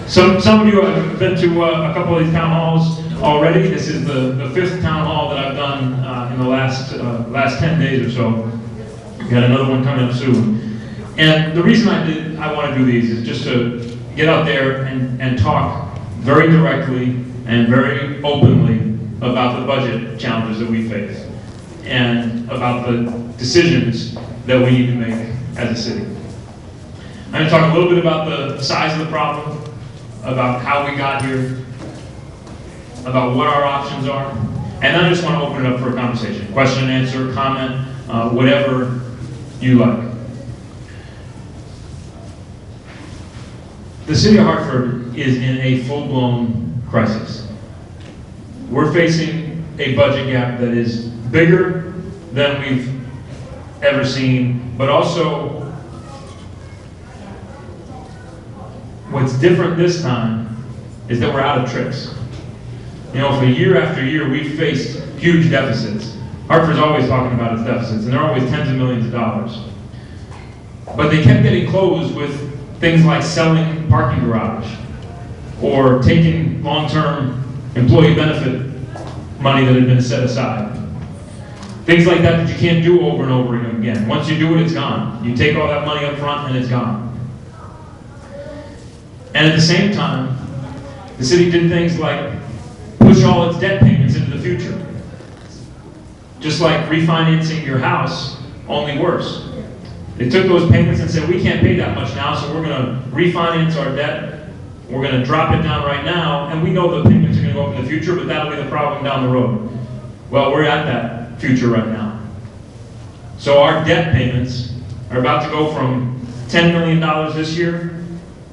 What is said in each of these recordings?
Some of you have been to a couple of these town halls already. This is the fifth town hall that I've done in the last 10 days or so. We got another one coming up soon. And the reason I want to do these is just to get out there and talk very directly and very openly about the budget challenges that we face and about the decisions that we need to make as a city. I'm going to talk a little bit about the size of the problem, about how we got here, about what our options are, and then I just want to open it up for a conversation. Question and answer, comment, whatever you like. The city of Hartford is in a full-blown crisis. We're facing a budget gap that is bigger than we've ever seen, but also what's different this time is that we're out of tricks. You know, for year after year, we've faced huge deficits. Hartford's always talking about its deficits, and they're always tens of millions of dollars. But they kept getting closed with things like selling parking garage or taking long-term employee benefit money that had been set aside. Things like that you can't do over and over again. Once you do it, it's gone. You take all that money up front and it's gone. And at the same time, the city did things like push all its debt payments into the future. Just like refinancing your house, only worse. They took those payments and said, we can't pay that much now, so we're going to refinance our debt. We're going to drop it down right now, and we know the payments are going to go up in the future, but that'll be the problem down the road. Well, we're at that future right now. So our debt payments are about to go from $10 million this year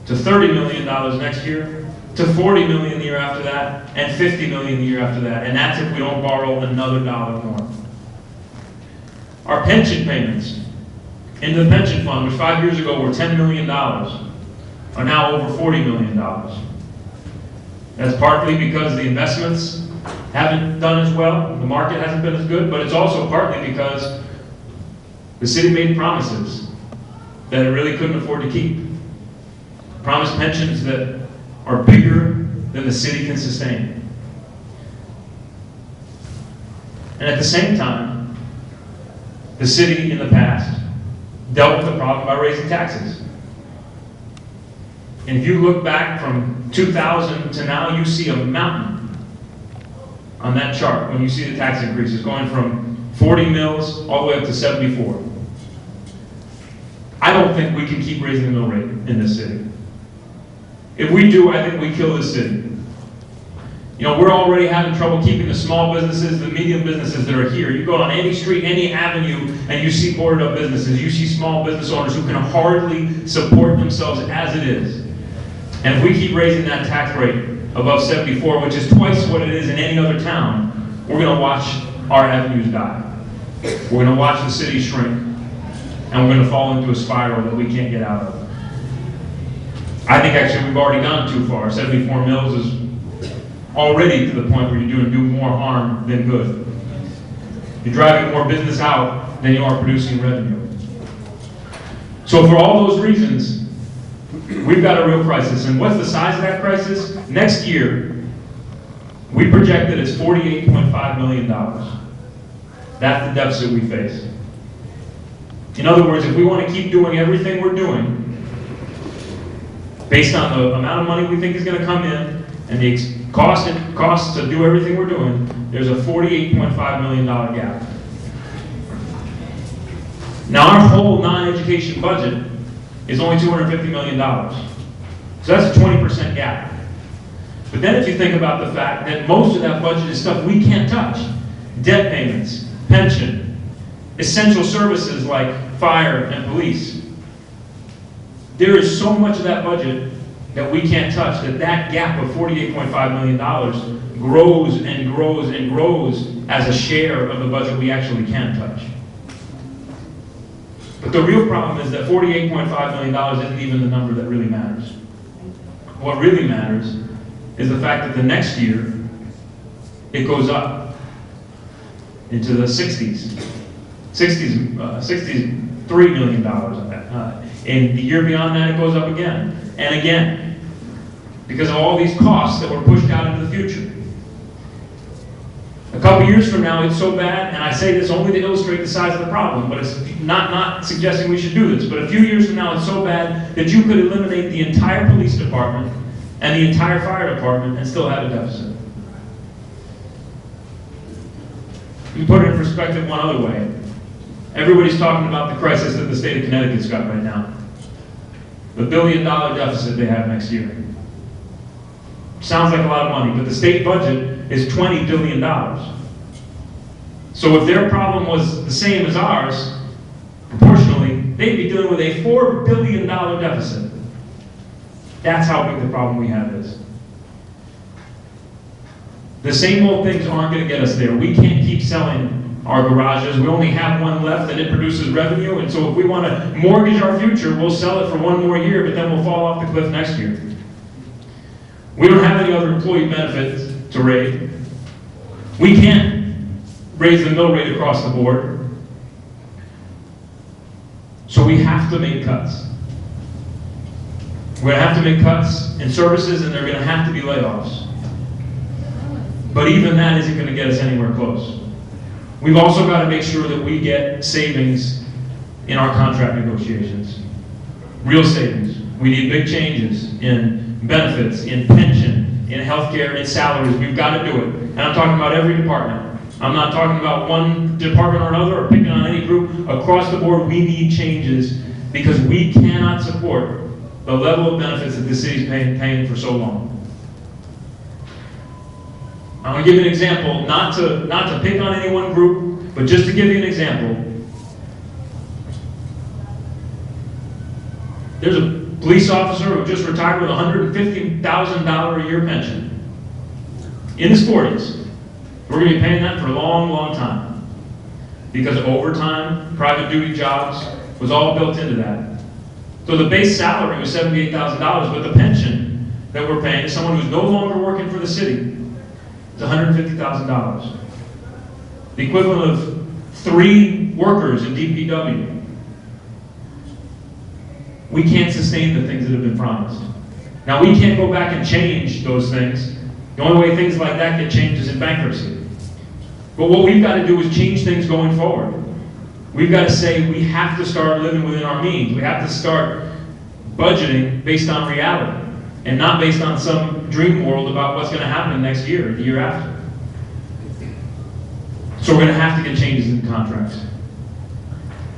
to $30 million next year to $40 million the year after that and $50 million the year after that. And that's if we don't borrow another dollar more. Our pension payments into the pension fund, which 5 years ago were $10 million, are now over $40 million. That's partly because the investments haven't done as well, the market hasn't been as good, but it's also partly because the city made promises that it really couldn't afford to keep. Promised pensions that are bigger than the city can sustain. And at the same time, the city in the past dealt with the problem by raising taxes. And if you look back from 2000 to now, you see a mountain on that chart when you see the tax increases going from 40 mils all the way up to 74. I don't think we can keep raising the mill rate in this city. If we do, I think we kill this city. You know, we're already having trouble keeping the small businesses, the medium businesses that are here. You go on any street, any avenue, and you see boarded up businesses. You see small business owners who can hardly support themselves as it is. And if we keep raising that tax rate above 74, which is twice what it is in any other town, we're going to watch our avenues die. We're going to watch the city shrink, and we're going to fall into a spiral that we can't get out of. I think actually we've already gone too far. 74 mils is already to the point where you're do more harm than good. You're driving more business out than you are producing revenue. So for all those reasons, we've got a real crisis. And what's the size of that crisis? Next year, we project that it's $48.5 million. That's the deficit we face. In other words, if we want to keep doing everything we're doing, based on the amount of money we think is going to come in and the cost to do everything we're doing, there's a $48.5 million gap. Now our whole non-education budget is only $250 million. So that's a 20% gap. But then if you think about the fact that most of that budget is stuff we can't touch, debt payments, pension, essential services like fire and police, there is so much of that budget that we can't touch that gap of $48.5 million grows and grows and grows as a share of the budget we actually can touch. But the real problem is that $48.5 million isn't even the number that really matters. What really matters is the fact that the next year it goes up into the 60s. $63 million on that. And the year beyond that, it goes up again and again. because of all these costs that were pushed out into the future. A couple years from now, it's so bad, and I say this only to illustrate the size of the problem, but it's not suggesting we should do this, but a few years from now, it's so bad that you could eliminate the entire police department and the entire fire department and still have a deficit. You put it in perspective one other way. Everybody's talking about the crisis that the state of Connecticut's got right now. The $1 billion deficit they have next year. Sounds like a lot of money, but the state budget is $20 billion. So if their problem was the same as ours, proportionally, they'd be dealing with a $4 billion deficit. That's how big the problem we have is. The same old things aren't going to get us there. We can't keep selling our garages. We only have one left and it produces revenue, and so if we want to mortgage our future, we'll sell it for one more year, but then we'll fall off the cliff next year. We don't have any other employee benefits to raise. We can't raise the mill rate across the board. So we have to make cuts. We're going to have to make cuts in services, and there are going to have to be layoffs. But even that isn't going to get us anywhere close. We've also got to make sure that we get savings in our contract negotiations. Real savings. We need big changes in benefits, in pension, in healthcare, in salaries. We've got to do it. And I'm talking about every department. I'm not talking about one department or another or picking on any group. Across the board, we need changes because we cannot support the level of benefits that the city's paying for so long. I'm going to give you an example, not to pick on any one group, but just to give you an example. There's a police officer who just retired with a $150,000 a year pension in his 40s. We're going to be paying that for a long, long time because overtime, private duty jobs was all built into that. So the base salary was $78,000, but the pension that we're paying is someone who's no longer working for the city. It's $150,000. The equivalent of 3 workers in DPW. We can't sustain the things that have been promised. Now, we can't go back and change those things. The only way things like that get changed is in bankruptcy. But what we've got to do is change things going forward. We've got to say we have to start living within our means. We have to start budgeting based on reality and not based on some dream world about what's going to happen next year, the year after. So we're going to have to get changes in contracts.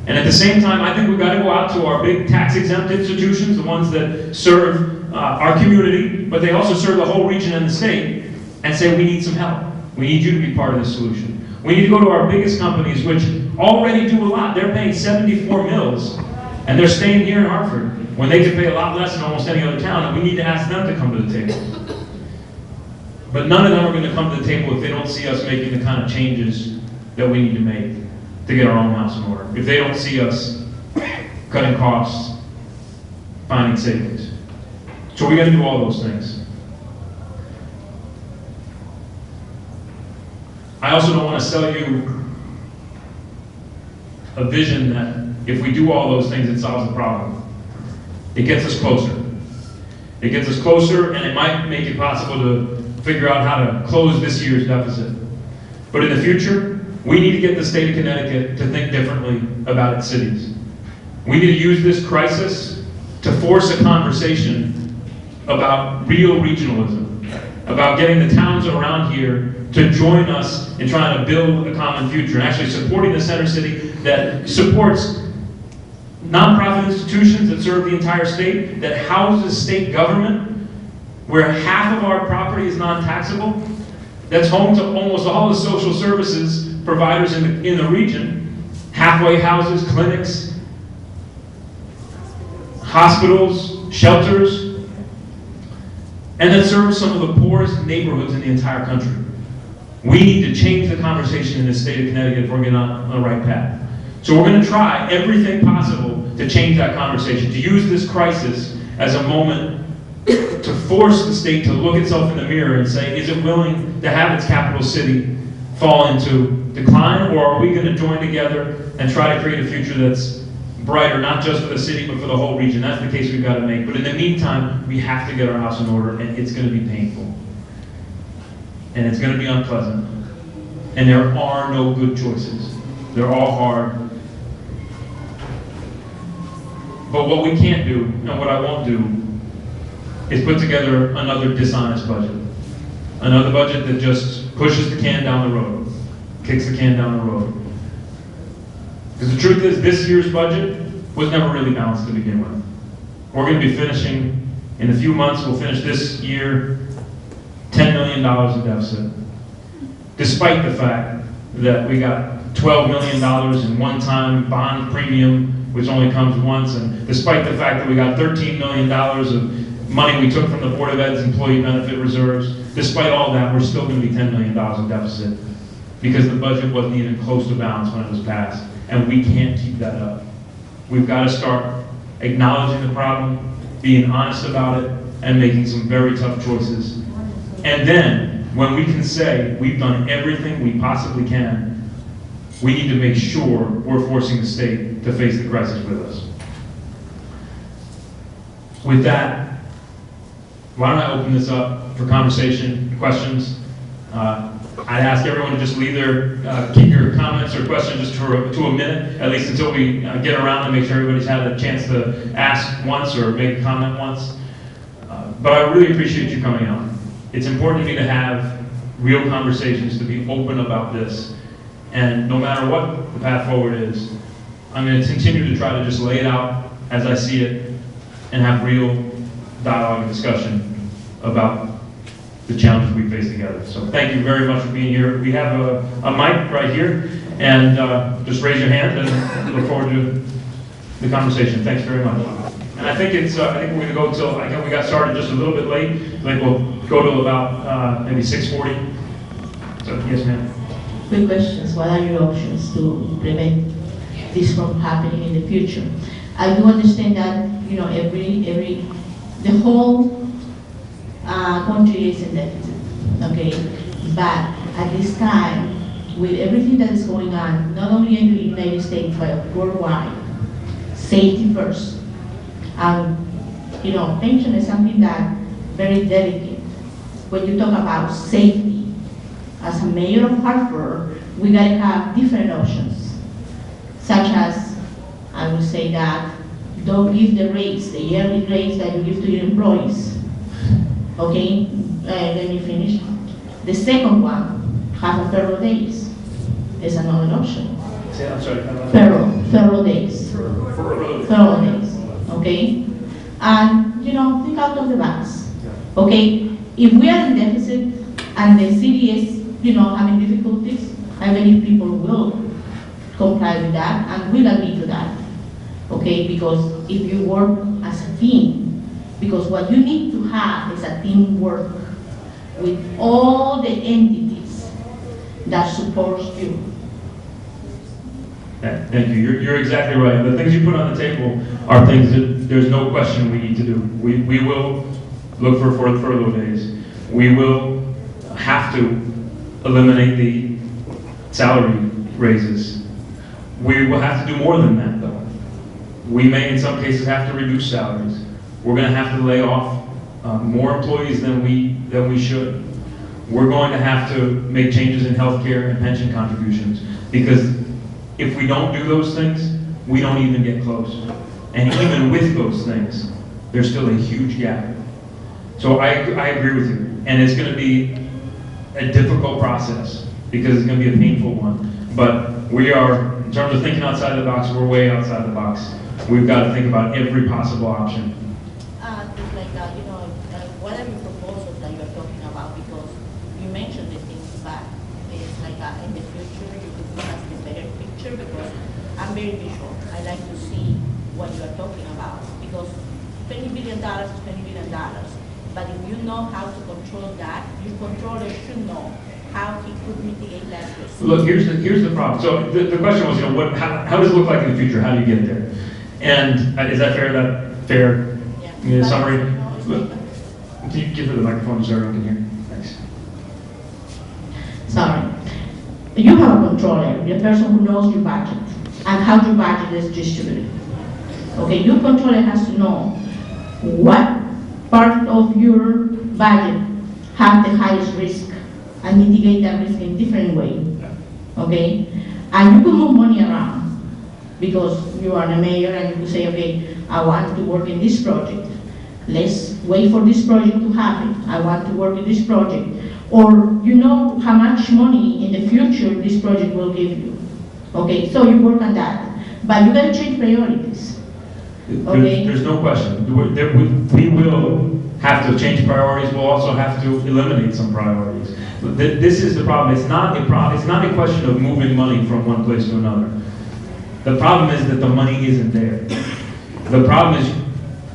And at the same time, I think we've got to go out to our big tax-exempt institutions, the ones that serve our community, but they also serve the whole region and the state, and say we need some help. We need you to be part of this solution. We need to go to our biggest companies, which already do a lot. They're paying 74 mills, and they're staying here in Hartford, when they could pay a lot less in almost any other town, and we need to ask them to come to the table. But none of them are going to come to the table if they don't see us making the kind of changes that we need to make to get our own house in order. If they don't see us cutting costs, finding savings. So we got to do all those things. I also don't want to sell you a vision that if we do all those things, it solves the problem. It gets us closer. It gets us closer, and it might make it possible to figure out how to close this year's deficit. But in the future, we need to get the state of Connecticut to think differently about its cities. We need to use this crisis to force a conversation about real regionalism, about getting the towns around here to join us in trying to build a common future, and actually supporting the center city that supports nonprofit institutions that serve the entire state, that houses state government, where half of our property is non-taxable, that's home to almost all the social services providers in the region, halfway houses, clinics, hospitals, shelters, and that serves some of the poorest neighborhoods in the entire country. We need to change the conversation in the state of Connecticut if we're getting on the right path. So we're going to try everything possible to change that conversation, to use this crisis as a moment to force the state to look itself in the mirror and say, is it willing to have its capital city fall into decline, or are we going to join together and try to create a future that's brighter, not just for the city, but for the whole region. That's the case we've got to make. But in the meantime, we have to get our house in order, and it's going to be painful. And it's going to be unpleasant. And there are no good choices. They're all hard. But what we can't do, and what I won't do, is put together another dishonest budget. Another budget that just pushes the can down the road, kicks the can down the road. Because the truth is, this year's budget was never really balanced to begin with. We're going to be finishing, in a few months, we'll finish this year $10 million in deficit. Despite the fact that we got $12 million in one-time bond premium, which only comes once, and despite the fact that we got $13 million of money we took from the Board of Ed's employee benefit reserves, despite all that, we're still going to be $10 million in deficit because the budget wasn't even close to balance when it was passed, and we can't keep that up. We've got to start acknowledging the problem, being honest about it, and making some very tough choices. And then, when we can say we've done everything we possibly can, we need to make sure we're forcing the state to face the crisis with us. With that, why don't I open this up for conversation, questions? I'd ask everyone to just leave their, keep your comments or questions just to a minute, at least until we get around and make sure everybody's had a chance to ask once or make a comment once. But I really appreciate you coming out. It's important to me to have real conversations, to be open about this. And no matter what the path forward is, I'm going to continue to try to just lay it out as I see it and have real dialogue and discussion about the challenges we face together. So thank you very much for being here. We have a mic right here, and just raise your hand and look forward to the conversation. Thanks very much. And I think it's, I think we're going to go till, I think we got started just a little bit late. I think we'll go till about maybe 6:40. So, yes, ma'am. Quick questions. What are your options to prevent this from happening in the future? I do understand that, you know, the whole country is in deficit, okay? But at this time, with everything that is going on, not only in the United States, but worldwide, safety first. You know, pension is something that very delicate. When you talk about safety, as a mayor of Hartford, we gotta have different options, such as, I would say that, don't give the raise, the yearly raise that you give to your employees. Okay, let me finish. The second one, have a furlough days, is another option. I'm sorry. Furlough days. Furlough days. Okay? And, you know, think out of the box. Okay? If we are in deficit and the city is, you know, having difficulties, I believe people will comply with that and will agree to that. Okay? Because if you work as a team, because what you need to have is a teamwork with all the entities that support you. Thank you. You're exactly right. The things you put on the table are things that there's no question we need to do. We will look for furlough days. We will have to eliminate the salary raises. We will have to do more than that, though. We may, in some cases, have to reduce salaries. We're going to have to lay off more employees than we should. We're going to have to make changes in healthcare and pension contributions, because if we don't do those things, we don't even get close. And even with those things, there's still a huge gap. So I agree with you. And it's going to be a difficult process because it's going to be a painful one. But we are, in terms of thinking outside the box, we're way outside the box. We've got to think about every possible option. Just like that, you know, what are your proposals that you're talking about? Because you mentioned the things, but it's like in the future you could give us the better picture, because I'm very visual. I like to see what you are talking about, because $20 billion is $20 billion. But if you know how to control that, your controller should know how he could mitigate that risk. Look, here's the problem. So the question was, you know, how does it look like in the future? How do you get there? And is that fair? Yeah. Summary? Can you give her the microphone so everyone can hear? Thanks. Sorry. You have a controller, the person who knows your budget and how your budget is distributed. Okay, your controller has to know what part of your budget have the highest risk and mitigate that risk in different way. Okay, and you can move money around because you are the mayor and you can say, okay, I want to work in this project. Let's wait for this project to happen. I want to work in this project. Or you know how much money in the future this project will give you. Okay, so you work on that. But you gotta change priorities. Okay? There's no question. We will have to change priorities. We'll also have to eliminate some priorities. This is the problem. It's not a question of moving money from one place to another. The problem is that the money isn't there. The problem is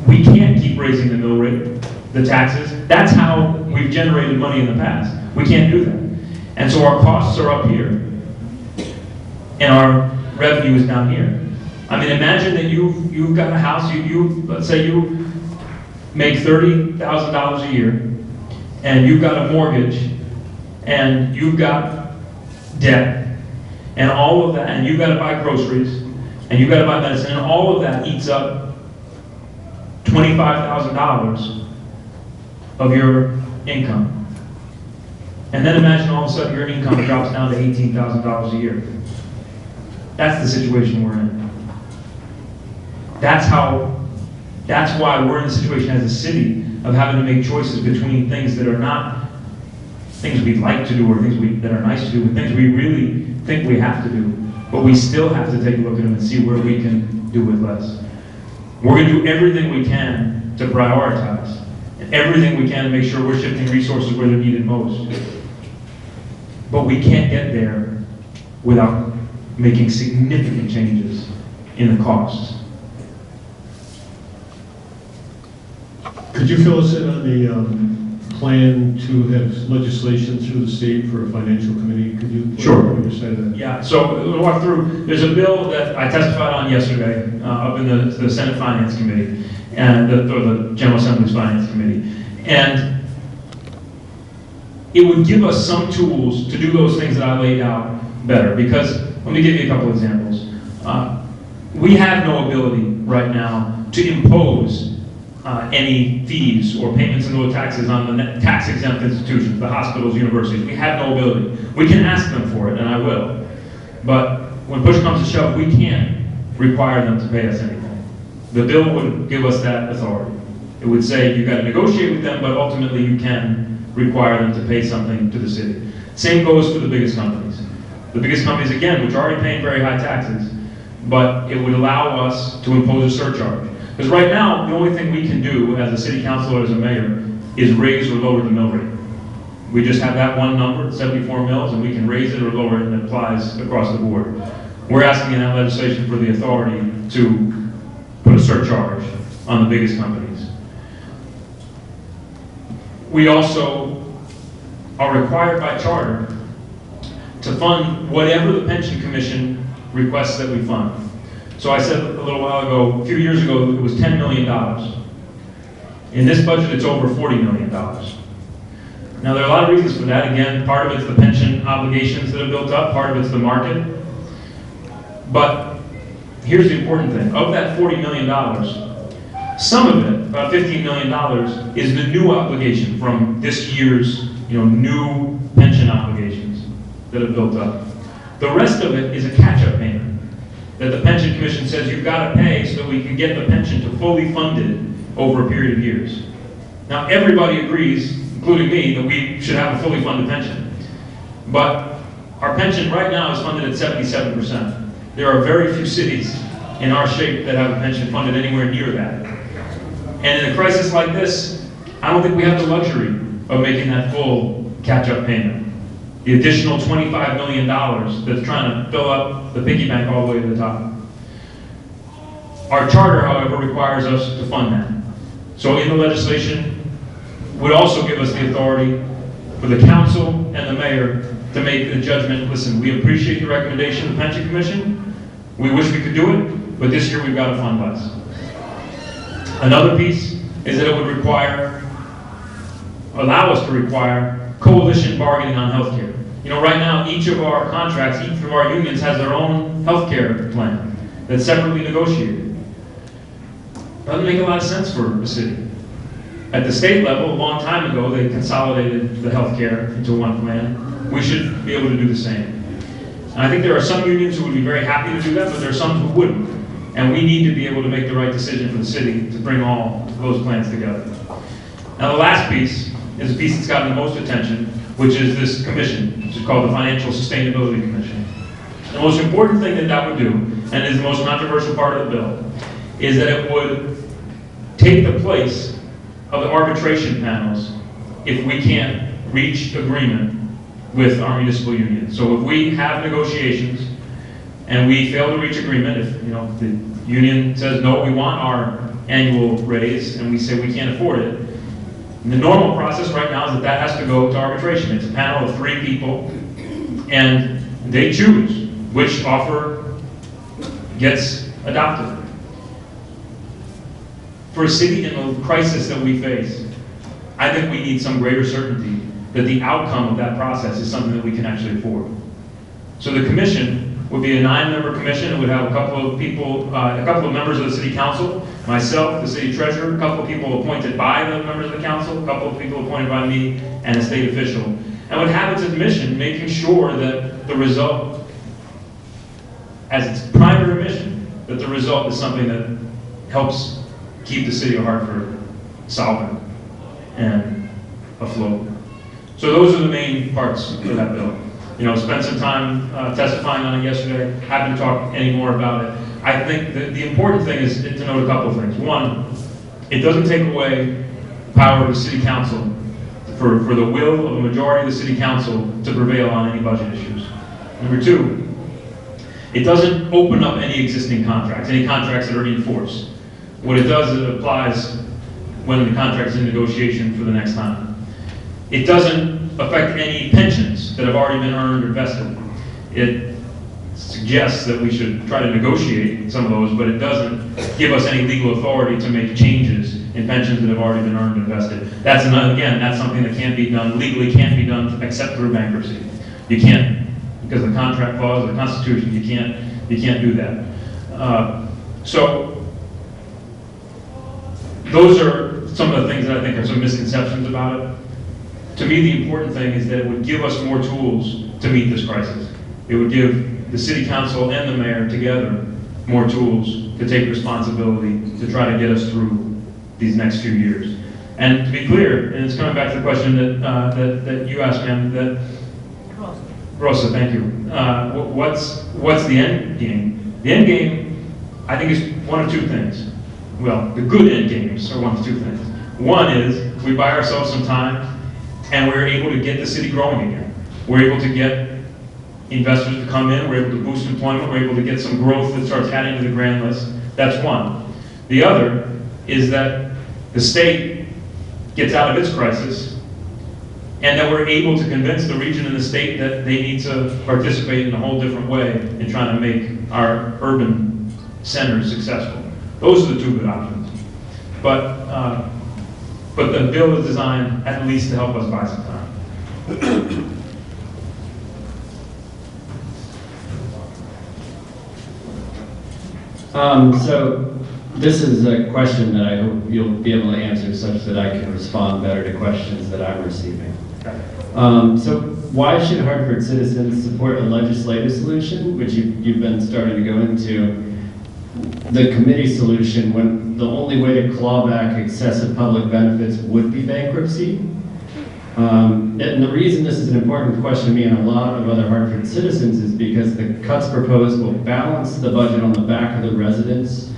we can't keep raising the mill rate, the taxes. That's how we've generated money in the past. We can't do that. And so our costs are up here, and our revenue is down here. I mean, imagine that you've got a house, let's say you make $30,000 a year, and you've got a mortgage, and you've got debt, and all of that, and you've got to buy groceries, and you've got to buy medicine, and all of that eats up $25,000 of your income. And then imagine all of a sudden your income drops down to $18,000 a year. That's the situation we're in. That's why we're in the situation as a city of having to make choices between things that are not things we'd like to do or things that are nice to do, but things we really think we have to do. But we still have to take a look at them and see where we can do with less. We're going to do everything we can to prioritize, and everything we can to make sure we're shifting resources where they're needed most. But we can't get there without making significant changes in the costs. Could you fill us in on the plan to have legislation through the state for a financial committee? Could you say that? Yeah, so we'll walk through. There's a bill that I testified on yesterday up in the Senate Finance Committee, and or the General Assembly's Finance Committee. And it would give us some tools to do those things that I laid out better. Because, let me give you a couple examples. We have no ability right now to impose any fees or payments in lieu of taxes on the tax-exempt institutions, the hospitals, universities. We have no ability. We can ask them for it, and I will. But when push comes to shove, we can't require them to pay us anything. The bill would give us that authority. It would say you've got to negotiate with them, but ultimately you can require them to pay something to the city. Same goes for the biggest companies. The biggest companies, again, which are already paying very high taxes, but it would allow us to impose a surcharge. Because right now, the only thing we can do as a city council or as a mayor is raise or lower the mill rate. We just have that one number, 74 mills, and we can raise it or lower it, and it applies across the board. We're asking in that legislation for the authority to put a surcharge on the biggest companies. We also are required by charter to fund whatever the pension commission requests that we fund. So I said a little while ago, a few years ago, it was $10 million. In this budget, it's over $40 million. Now, there are a lot of reasons for that. Again, part of it's the pension obligations that have built up, part of it's the market. But here's the important thing. Of that $40 million, some of it, about $15 million, is the new obligation from this year's new pension obligations that have built up. The rest of it is a catch-up payment that the pension commission says you've got to pay so that we can get the pension to fully funded over a period of years. Now, everybody agrees, including me, that we should have a fully funded pension. But our pension right now is funded at 77%. There are very few cities in our shape that have a pension funded anywhere near that. And in a crisis like this, I don't think we have the luxury of making that full catch-up payment. The additional $25 million that's trying to fill up the piggy bank all the way to the top. Our charter, however, requires us to fund that. So in the legislation, would also give us the authority for the council and the mayor to make the judgment, listen, we appreciate the recommendation of the Pension Commission, we wish we could do it, but this year we've got to fund less. Another piece is that it would allow us to require coalition bargaining on healthcare. Right now, each of our contracts, each of our unions has their own healthcare plan that's separately negotiated. doesn't make a lot of sense for the city. At the state level, a long time ago, they consolidated the healthcare into one plan. We should be able to do the same. And I think there are some unions who would be very happy to do that, but there are some who wouldn't. And we need to be able to make the right decision for the city to bring all those plans together. Now, the last piece is a piece that's gotten the most attention, which is this commission, which is called the Financial Sustainability Commission. The most important thing that that would do, and is the most controversial part of the bill, is that it would take the place of the arbitration panels if we can't reach agreement with our municipal union. So if we have negotiations and we fail to reach agreement, if the union says, no, we want our annual raise, and we say we can't afford it, the normal process right now is that has to go to arbitration. It's a panel of 3 people, and they choose which offer gets adopted. For a city in the crisis that we face, I think we need some greater certainty that the outcome of that process is something that we can actually afford. So the commission would be a 9-member commission. It would have a couple of people, a couple of members of the city council, myself, the city treasurer, a couple of people appointed by the members of the council, a couple of people appointed by me, and a state official. And what happens at the mission, making sure that the result, as its primary mission, that the result is something that helps keep the city of Hartford solvent and afloat. So those are the main parts of that bill. Spent some time testifying on it yesterday. Happy to talk any more about it. I think the important thing is to note a couple of things. One, it doesn't take away the power of the city council for the will of a majority of the city council to prevail on any budget issues. Number 2, it doesn't open up any existing contracts, any contracts that are in force. What it does is it applies when the contract is in negotiation for the next time. It doesn't affect any pensions that have already been earned or vested. It suggests that we should try to negotiate some of those, but it doesn't give us any legal authority to make changes in pensions that have already been earned and vested. That's something that can't be done, legally can't be done except through bankruptcy. You can't, because of the contract clause of the Constitution, you can't do that. So those are some of the things that I think are some misconceptions about it. To me, the important thing is that it would give us more tools to meet this crisis. It would give the city council and the mayor together more tools to take responsibility to try to get us through these next few years. And to be clear, and it's coming back to the question that you asked, ma'am, that Rosa, thank you. What's the end game? The end game, I think, is one of 2 things. Well, the good end games are one of 2 things. One is we buy ourselves some time, and we're able to get the city growing again. We're able to get investors to come in, we're able to boost employment, we're able to get some growth that starts adding to the grand list. That's one. The other is that the state gets out of its crisis, and that we're able to convince the region and the state that they need to participate in a whole different way in trying to make our urban centers successful. Those are the 2 good options. But the bill is designed at least to help us buy some time. So this is a question that I hope you'll be able to answer such that I can respond better to questions that I'm receiving. So why should Hartford citizens support a legislative solution, which you've been starting to go into, the committee solution when the only way to claw back excessive public benefits would be bankruptcy? And the reason this is an important question to me and a lot of other Hartford citizens is because the cuts proposed will balance the budget on the back of the residents,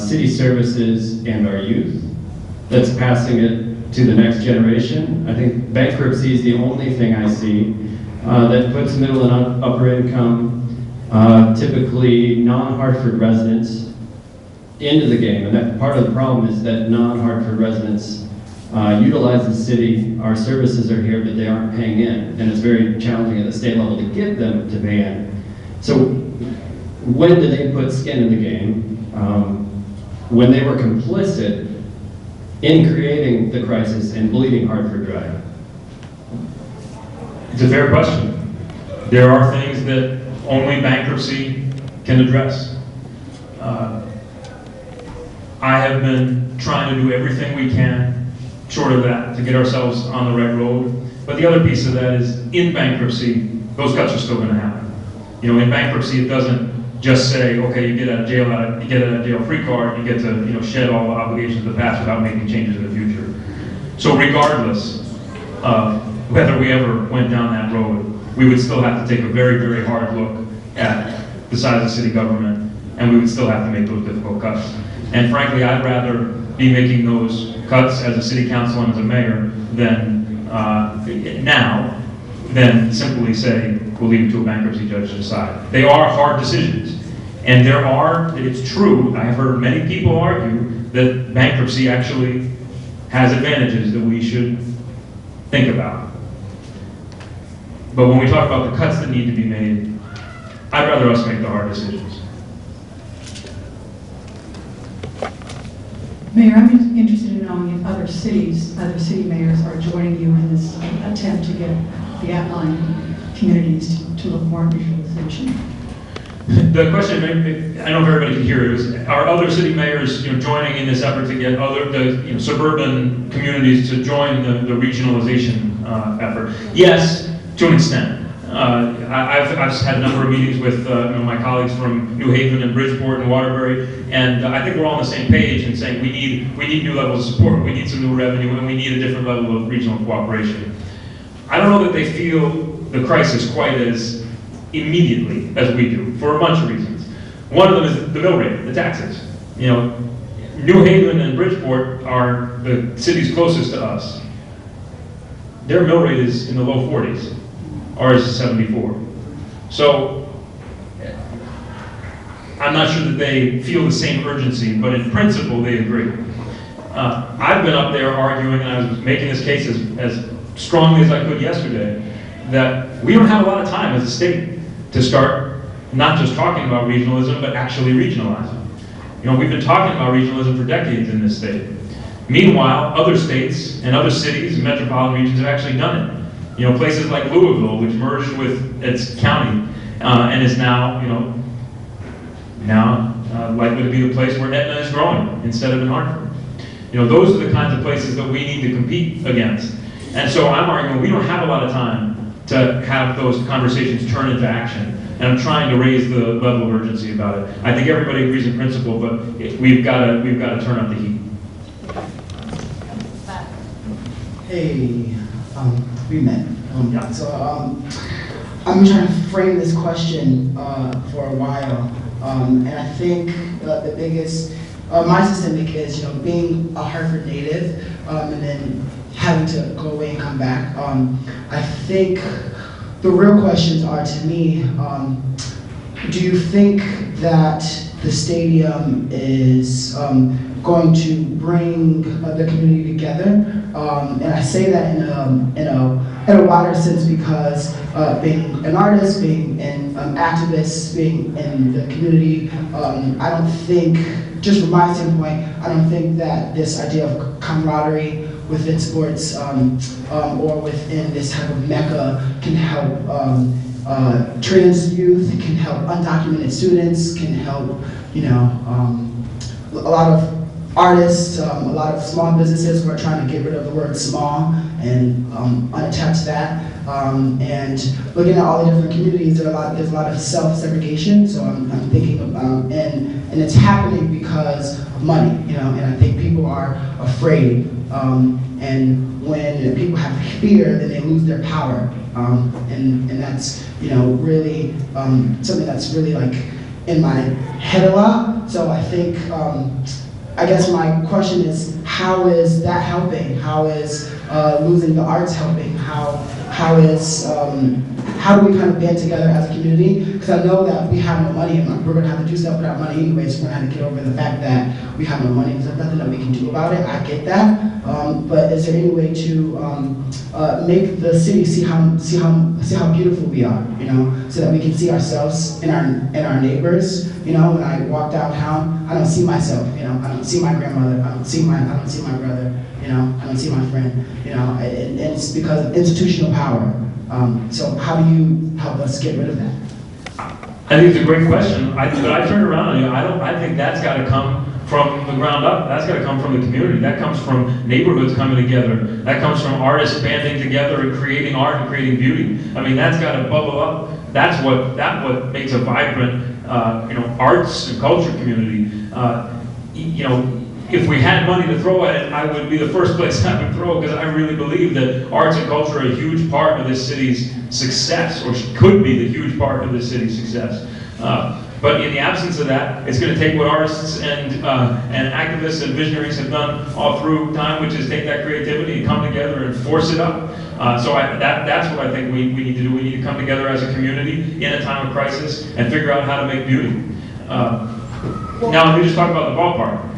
city services, and our youth. That's passing it to the next generation. I think bankruptcy is the only thing I see that puts middle and upper income, typically non-Hartford residents, into the game. And that part of the problem is that non-Hartford residents utilize the city. Our services are here, but they aren't paying in. And it's very challenging at the state level to get them to pay in. So when did they put skin in the game? When they were complicit in creating the crisis and bleeding Hartford dry. It's a fair question. There are things that only bankruptcy can address. I have been trying to do everything we can, short of that, to get ourselves on the right road. But the other piece of that is, in bankruptcy, those cuts are still going to happen. You know, in bankruptcy, it doesn't just say, okay, you get out of jail, you get a jail-free card, you get to, you know, shed all the obligations of the past without making changes in the future. So regardless of whether we ever went down that road, we would still have to take a very, very hard look at the size of city government, and we would still have to make those difficult cuts. And frankly, I'd rather be making those cuts as a city council and as a mayor than now than simply say, we'll leave it to a bankruptcy judge to decide. They are hard decisions. And there are, it's true, I have heard many people argue that bankruptcy actually has advantages that we should think about. But when we talk about the cuts that need to be made, I'd rather us make the hard decisions. Mayor, I'm interested in knowing if other city mayors are joining you in this attempt to get the outlying communities to look more at regionalization. The question, I don't know if everybody can hear it, was, are other city mayors, you know, joining in this effort to get the suburban communities to join the regionalization effort? Yes, to an extent. I've had a number of meetings with you know, my colleagues from New Haven and Bridgeport and Waterbury, and I think we're all on the same page in saying we need new levels of support, we need some new revenue, and we need a different level of regional cooperation. I don't know that they feel the crisis quite as immediately as we do, for a bunch of reasons. One of them is the mill rate, the taxes. You know, New Haven and Bridgeport are the cities closest to us. Their mill rate is in the low 40s. Ours is 74. So I'm not sure that they feel the same urgency, but in principle they agree. I've been up there arguing, and I was making this case as strongly as I could yesterday, that we don't have a lot of time as a state to start not just talking about regionalism, but actually regionalizing. You know, we've been talking about regionalism for decades in this state. Meanwhile, other states and other cities and metropolitan regions have actually done it. You know, places like Louisville, which merged with its county and is now, you know, likely to be the place where Aetna is growing instead of in Hartford. You know, those are the kinds of places that we need to compete against. And so I'm arguing we don't have a lot of time to have those conversations turn into action. And I'm trying to raise the level of urgency about it. I think everybody agrees in principle, but we've got to turn up the heat. Hey, we met. Yeah. So I've been trying to frame this question for a while, and I think the biggest, my systemic is, you know, being a Hartford native and then having to go away and come back. I think the real questions are, to me, do you think that the stadium is going to bring the community together? And I say that in a wider sense because being an artist, being an activist, being in the community, I don't think, just from my standpoint, I don't think that this idea of camaraderie within sports or within this type of mecca can help trans youth, can help undocumented students, can help, you know, a lot of artists, a lot of small businesses who are trying to get rid of the word small and unattach that. And looking at all the different communities, there's a lot of self-segregation. So I'm thinking about, and it's happening because of money, you know. And I think people are afraid. And when people have fear, then they lose their power. And that's, you know, really something that's really like in my head a lot. So I think. I guess my question is, how is that helping? How is losing the arts helping? How do we kind of band together as a community? Because I know that we have no money, and we're going to have to do stuff without money anyway, so we're going to have to get over the fact that we have no money, because there's nothing that we can do about it. I get that. But is there any way to make the city see how beautiful we are, you know, so that we can see ourselves in our neighbors? You know, when I walk downtown, I don't see myself, you know, I don't see my grandmother, I don't see my brother, you know, I don't see my friend, you know, and it's because of institutional power. So how do you help us get rid of that? I think it's a great question. But I turned around on you. I think that's got to come from the ground up. That's got to come from the community. That comes from neighborhoods coming together. That comes from artists banding together and creating art and creating beauty. I mean, that's got to bubble up. That's what makes a vibrant, arts and culture community. If we had money to throw at it, I would be the first place I would throw, because I really believe that arts and culture are a huge part of this city's success, or could be the huge part of this city's success. But in the absence of that, it's going to take what artists and activists and visionaries have done all through time, which is take that creativity and come together and force it up. That's what I think we need to do. We need to come together as a community in a time of crisis and figure out how to make beauty. Now, let me just talk about the ballpark.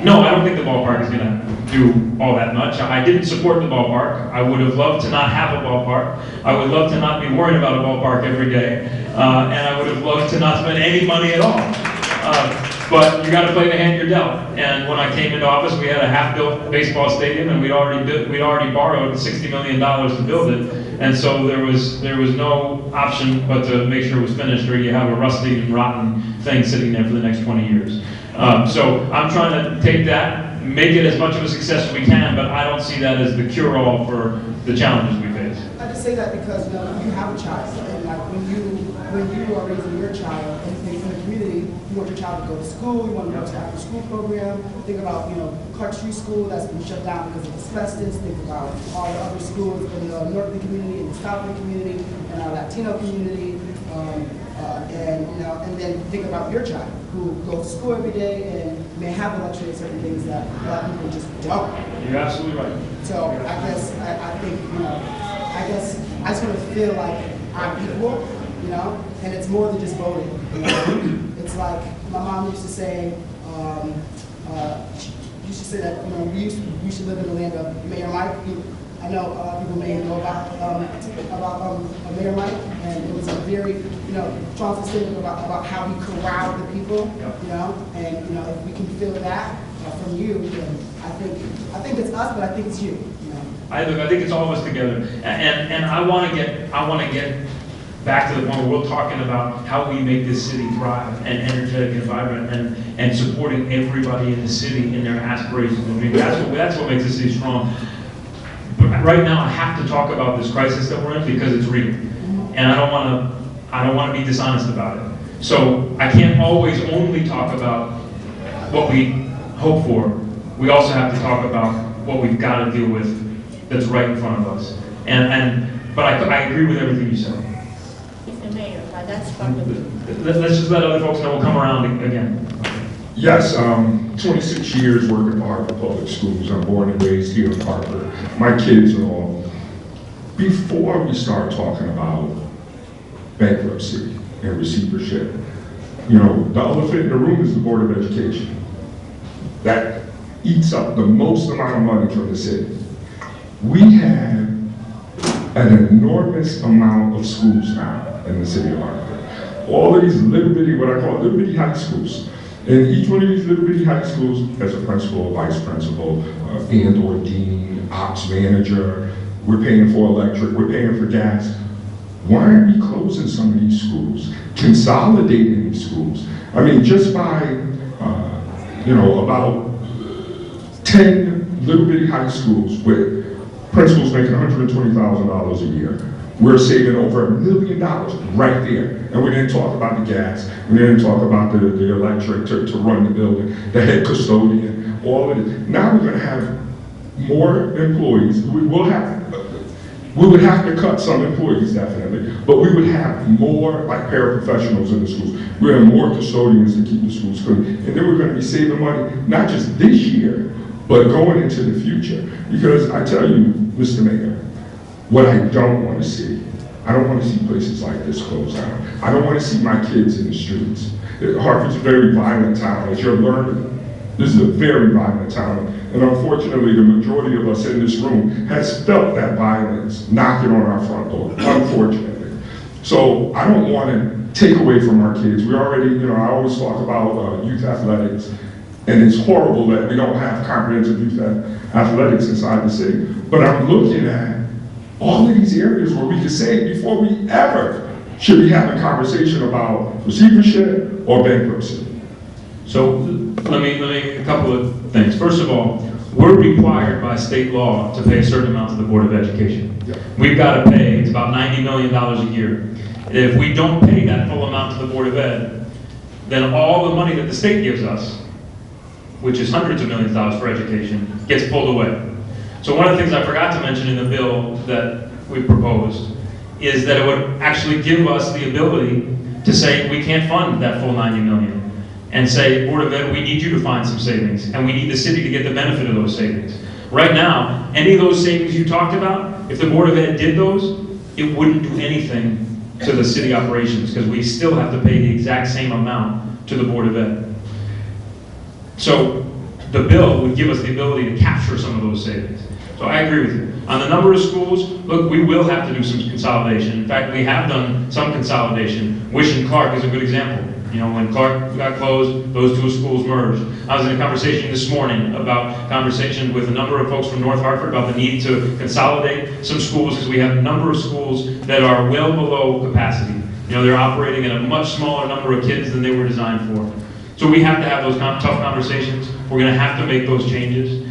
No, I don't think the ballpark is going to do all that much. I didn't support the ballpark. I would have loved to not have a ballpark. I would love to not be worried about a ballpark every day. And I would have loved to not spend any money at all. But you got to play the hand you're dealt. And when I came into office, we had a half-built baseball stadium, and we'd already borrowed $60 million to build it. And so there was no option but to make sure it was finished, or you have a rusty and rotten thing sitting there for the next 20 years. So I'm trying to take that, make it as much of a success as we can, but I don't see that as the cure-all for the challenges we face. I just say that because you have a child, and like when you are raising your child and in the community, you want your child to go to school, you want to go to after school program. Think about Clark Street School that's been shut down because of asbestos. Think about all the other schools in the Northern community and the Southern community and our Latino community. And then think about your child who goes to school every day and may have the luxury of certain things that Black people just don't. You're absolutely right. So I guess I think I just want to feel like I'm equal, and it's more than just voting. It's like my mom used to say. You should say that we should live in the land of Mayor Mike. I know a lot of people may know about Mayor Mike, and it was a very strong statement about how he corralled the people, and if we can feel that from you, then I think it's us, but I think it's you. I think it's all of us together, and I want to get back to the point where we're talking about how we make this city thrive and energetic and vibrant, and supporting everybody in the city in their aspirations and dreams. That's what makes the city strong. But right now, I have to talk about this crisis that we're in because it's real, and I don't want to be dishonest about it. So I can't always only talk about what we hope for. We also have to talk about what we've got to deal with that's right in front of us. But I agree with everything you said. Mr. Mayor, that's part of it. Let's just let other folks know we'll come around again. Yes, 26 years working for Harvard Public Schools. I'm born and raised here in Harvard. My kids and all. Before we start talking about bankruptcy and receivership, the elephant in the room is the Board of Education. That eats up the most amount of money from the city. We have an enormous amount of schools now in the city of Harvard. All of these little bitty, what I call little bitty high schools. And each one of these little bitty high schools has a principal, vice principal, and or dean, ops manager. We're paying for electric, we're paying for gas. Why aren't we closing some of these schools, consolidating these schools? I mean, just by, about 10 little bitty high schools with principals making $120,000 a year, we're saving over $1 million right there. And we didn't talk about the gas, we didn't talk about the electric to run the building, the head custodian, all of it. Now we're gonna have more employees. We would have to cut some employees definitely, but we would have more like paraprofessionals in the schools. We have more custodians to keep the schools clean. And then we're gonna be saving money, not just this year, but going into the future. Because I tell you, Mr. Mayor, what I don't want to see, I don't want to see places like this close down. I don't want to see my kids in the streets. Hartford's a very violent town, as you're learning. This is a very violent town, and unfortunately, the majority of us in this room has felt that violence knocking on our front door, unfortunately. So I don't want to take away from our kids. We already, I always talk about youth athletics, and it's horrible that we don't have comprehensive youth athletics inside the city. But I'm looking at all of these areas where we can say before we ever should be having a conversation about receivership or bankruptcy. So let me a couple of things. First of all, we're required by state law to pay a certain amount to the Board of Education. We've got to pay, it's about $90 million a year. If we don't pay that full amount to the Board of Ed, then all the money that the state gives us, which is hundreds of millions of dollars for education, gets pulled away. So one of the things I forgot to mention in the bill that we proposed is that it would actually give us the ability to say we can't fund that full 90 million and say, Board of Ed, we need you to find some savings and we need the city to get the benefit of those savings. Right now, any of those savings you talked about, if the Board of Ed did those, it wouldn't do anything to the city operations because we still have to pay the exact same amount to the Board of Ed. So the bill would give us the ability to capture some of those savings. So I agree with you. On the number of schools, look, we will have to do some consolidation. In fact, we have done some consolidation. Wish and Clark is a good example. You know, when Clark got closed, those two schools merged. I was in a conversation this morning with a number of folks from North Hartford about the need to consolidate some schools because we have a number of schools that are well below capacity. You know, they're operating at a much smaller number of kids than they were designed for. So we have to have those tough conversations. We're going to have to make those changes.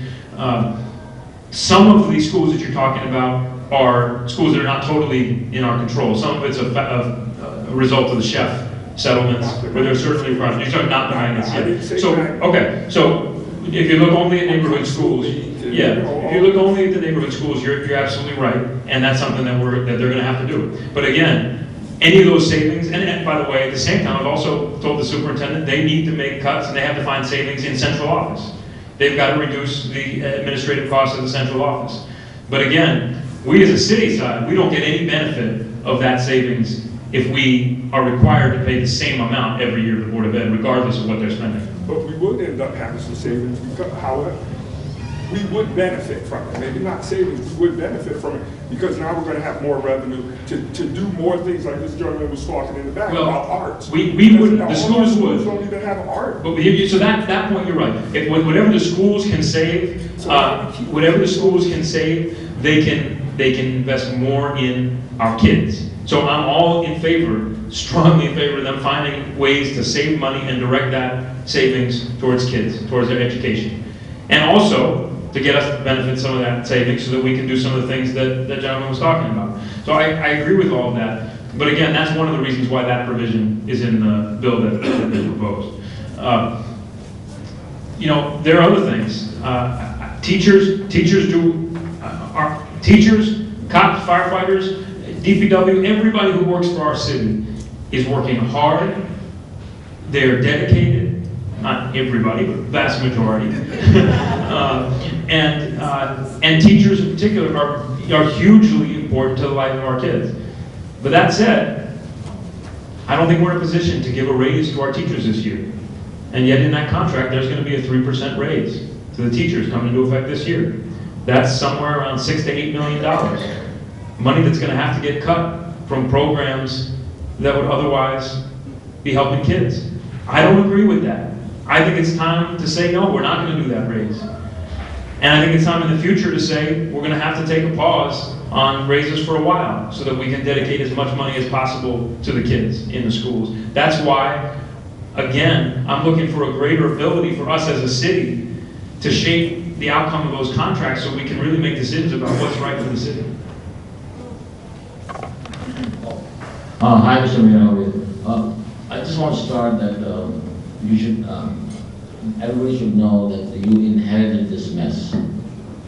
Some of these schools that you're talking about are schools that are not totally in our control. Some of it's a result of the chef settlements, where there's certainly requirements. These are not behind us yet. So, okay, so if you look only at neighborhood schools, yeah, if you look only at the neighborhood schools, you're absolutely right, and that's something that they're going to have to do. But again, any of those savings, and by the way, at the same time, I've also told the superintendent they need to make cuts and they have to find savings in central office. They've got to reduce the administrative costs of the central office. But again, we as a city side, we don't get any benefit of that savings if we are required to pay the same amount every year to the Board of Ed, regardless of what they're spending. But we would end up having some savings, because, however, we would benefit from it. Maybe not savings, we would benefit from it, because now we're going to have more revenue to do more things like this gentleman was talking in the back about arts. We would, the schools would. Don't even have art. But so that point, you're right. If whatever the schools can save, they can invest more in our kids. So I'm all in favor, strongly in favor of them finding ways to save money and direct that savings towards kids, towards their education. And also, to get us to benefit some of that savings so that we can do some of the things that that gentleman was talking about. So I agree with all of that. But again, that's one of the reasons why that provision is in the bill that is proposed. You know, there are other things. Teachers, cops, firefighters, DPW, everybody who works for our city is working hard. They're dedicated, not everybody, but vast majority. And teachers in particular are hugely important to the life of our kids. But that said, I don't think we're in a position to give a raise to our teachers this year. And yet in that contract, there's going to be a 3% raise to the teachers coming into effect this year. That's somewhere around $6 to $8 million. Money that's going to have to get cut from programs that would otherwise be helping kids. I don't agree with that. I think it's time to say, no, we're not going to do that raise. And I think it's time in the future to say, we're going to have to take a pause on raises for a while so that we can dedicate as much money as possible to the kids in the schools. That's why, again, I'm looking for a greater ability for us as a city to shape the outcome of those contracts so we can really make decisions about what's right for the city. Hi, Mr. Mayor. I just want to start that you should, everybody should know that you inherited this mess.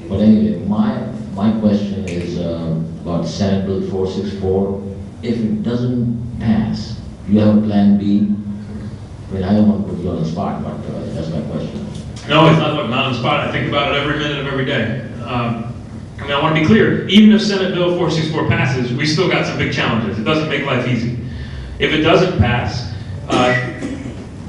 But anyway, my question is about Senate Bill 464. If it doesn't pass, you have a plan B? I mean, I don't want to put you on the spot, but that's my question. No, it's not on the spot. I think about it every minute of every day. I mean, I want to be clear, even if Senate Bill 464 passes, we still got some big challenges. It doesn't make life easy. If it doesn't pass,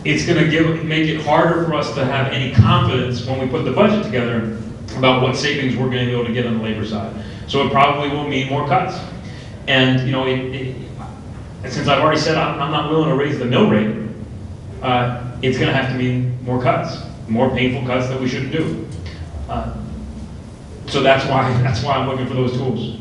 it's going to make it harder for us to have any confidence when we put the budget together about what savings we're going to be able to get on the labor side. So it probably will mean more cuts. And, you know, since I've already said I'm not willing to raise the mill rate, it's going to have to mean more cuts, more painful cuts that we shouldn't do. So that's why I'm looking for those tools.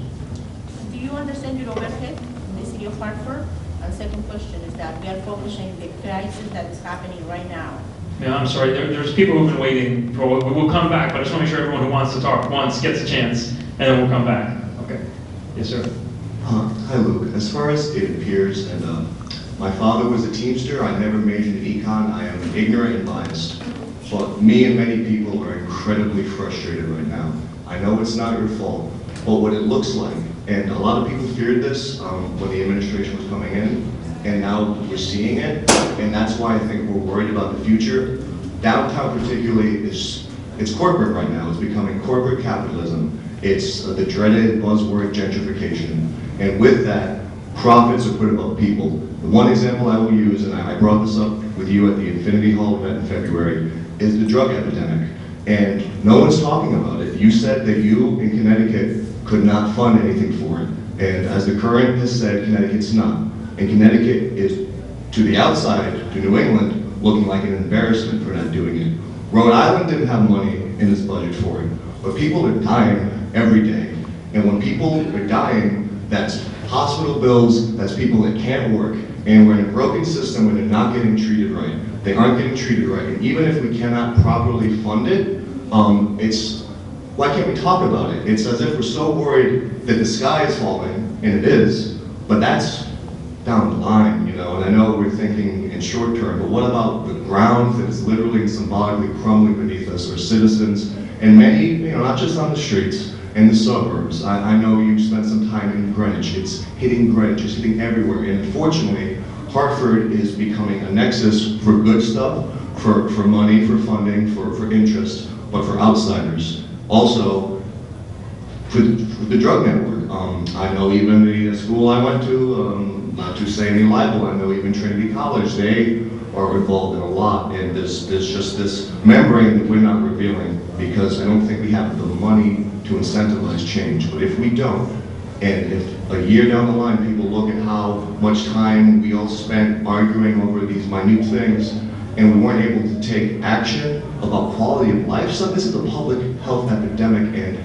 Do you understand your overhead in the city of Hartford? And second question is that we are focusing the crisis that is happening right now Yeah, I'm sorry, there's people who've been waiting for, we'll come back, but I just want to make sure everyone who wants to talk once gets a chance, and then we'll come back. Okay. Yes, sir. Hi, Luke. As far as it appears, and my father was a Teamster. I never majored in econ. I am ignorant and biased. But me and many people are incredibly frustrated right now. I know it's not your fault, but what it looks like, and a lot of people feared this when the administration was coming in, and now we're seeing it, and that's why I think we're worried about the future. Downtown particularly it's corporate right now. It's becoming corporate capitalism. It's the dreaded buzzword gentrification. And with that, profits are put above people. The one example I will use, and I brought this up with you at the Infinity Hall event in February, is the drug epidemic. And no one's talking about it. You said that you in Connecticut could not fund anything for it. And as the current has said, Connecticut's not. And Connecticut is, to the outside, to New England, looking like an embarrassment for not doing it. Rhode Island didn't have money in its budget for it, but people are dying every day. And when people are dying, that's hospital bills, that's people that can't work. And we're in a broken system where they're not getting treated right. They aren't getting treated right. And even if we cannot properly fund it, why can't we talk about it? It's as if we're so worried that the sky is falling, and it is, but that's down the line, you know, and I know we're thinking in short term, but what about the ground that is literally and symbolically crumbling beneath us, our citizens, and many, you know, not just on the streets, in the suburbs. I know you spent some time in Greenwich. It's hitting Greenwich, it's hitting everywhere, and unfortunately, Hartford is becoming a nexus for good stuff, for money, for funding, for interest, but for outsiders. Also, for the drug network. I know even the school I went to, not to say any libel, I know even Trinity College, they are involved in a lot, and there's just this membrane that we're not revealing because I don't think we have the money to incentivize change. But if we don't, and if a year down the line people look at how much time we all spent arguing over these minute things, and we weren't able to take action about quality of life stuff, this is a public health epidemic, and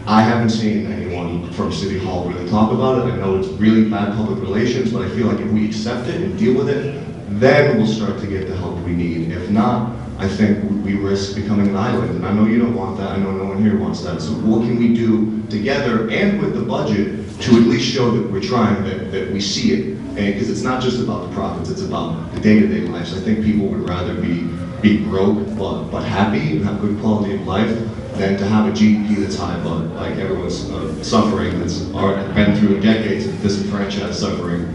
I haven't seen anyone from City Hall really talk about it. I know it's really bad public relations, but I feel like if we accept it and deal with it, then we'll start to get the help we need. If not, I think we risk becoming an island, and I know you don't want that, I know no one here wants that. So what can we do together and with the budget to at least show that we're trying, that we see it? Because it's not just about the profits, it's about the day-to-day lives. I think people would rather be broke but happy and have good quality of life than to have a GDP that's high, but like everyone's suffering, that's been through decades of disenfranchised suffering.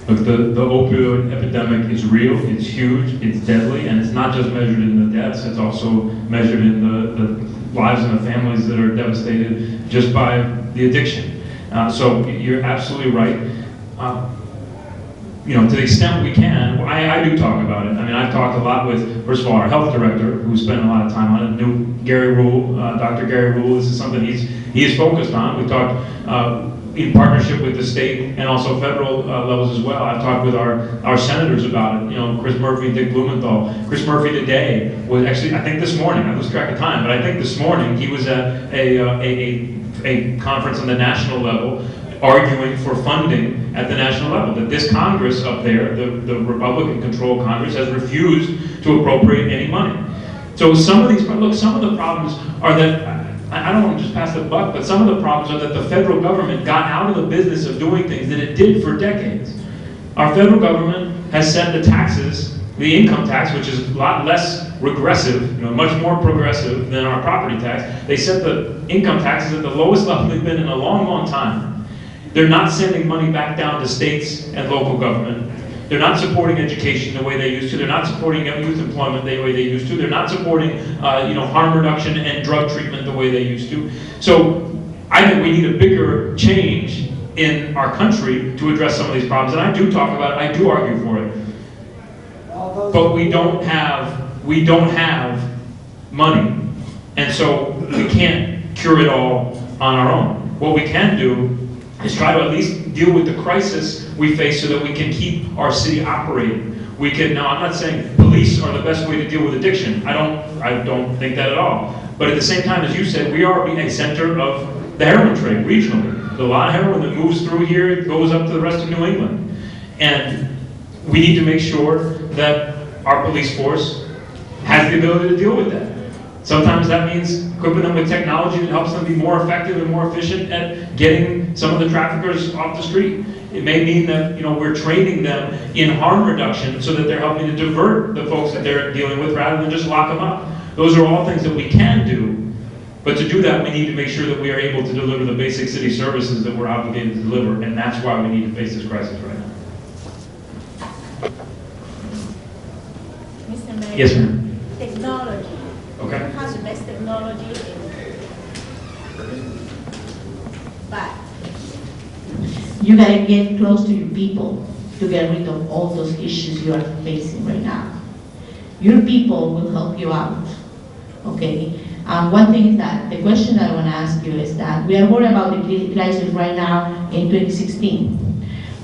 Look, the opioid epidemic is real, it's huge, it's deadly, and it's not just measured in the deaths, it's also measured in the lives and the families that are devastated just by the addiction. So you're absolutely right. You know, to the extent we can, I do talk about it. I mean, I've talked a lot with, first of all, our health director, who spent a lot of time on it, new Gary Rule, Dr. Gary Rule. This is something he is focused on. We talked in partnership with the state and also federal levels as well. I've talked with our senators about it. You know, Chris Murphy, Dick Blumenthal. Chris Murphy today was actually, I think this morning, I lose track of time, but I think this morning he was at a conference on the national level arguing for funding at the national level, that this Congress up there, the Republican-controlled Congress, has refused to appropriate any money. So some of these, look, some of the problems are that, I don't want to just pass the buck, but some of the problems are that the federal government got out of the business of doing things that it did for decades. Our federal government has set the taxes, the income tax, which is a lot less regressive, you know, much more progressive than our property tax. They set the income taxes at the lowest level they've been in a long, long time. They're not sending money back down to states and local government. They're not supporting education the way they used to. They're not supporting youth employment the way they used to. They're not supporting harm reduction and drug treatment the way they used to. So I think we need a bigger change in our country to address some of these problems. And I do talk about it. I do argue for it. But we don't have money. And so we can't cure it all on our own. What we can do is try to at least deal with the crisis we face so that we can keep our city operating. We can, now I'm not saying police are the best way to deal with addiction. I don't think that at all. But at the same time, as you said, we are a center of the heroin trade regionally. There's a lot of heroin that moves through here, it goes up to the rest of New England. And we need to make sure that our police force has the ability to deal with that. Sometimes that means equipping them with technology that helps them be more effective and more efficient at getting some of the traffickers off the street. It may mean that, we're training them in harm reduction so that they're helping to divert the folks that they're dealing with rather than just lock them up. Those are all things that we can do, but to do that, we need to make sure that we are able to deliver the basic city services that we're obligated to deliver, and that's why we need to face this crisis right now. Mr. Mayor. Yes, ma'am. Technology. Okay. Who has the best technology? But You gotta get close to your people to get rid of all those issues you are facing right now. Your people will help you out, okay? One thing is that, the question that I wanna ask you is that, we are worried about the crisis right now in 2016.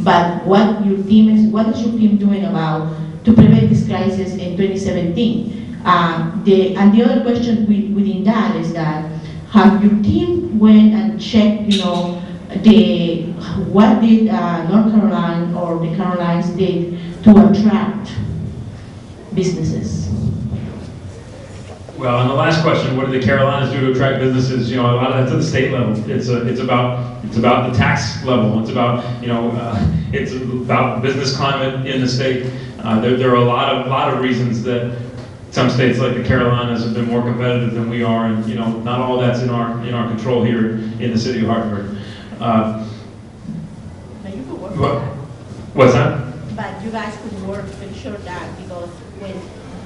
But what is your team doing about to prevent this crisis in 2017? And the other question within that is that, have your team went and checked, what did North Carolina or the Carolinas did to attract businesses? Well, on the last question, what did the Carolinas do to attract businesses? A lot of that's at the state level. It's about the tax level. It's about it's about business climate in the state. There are a lot of reasons that some states like the Carolinas have been more competitive than we are, and not all that's in our control here in the city of Hartford. but you could work What? on that. What's that? But you guys could work to ensure that, because when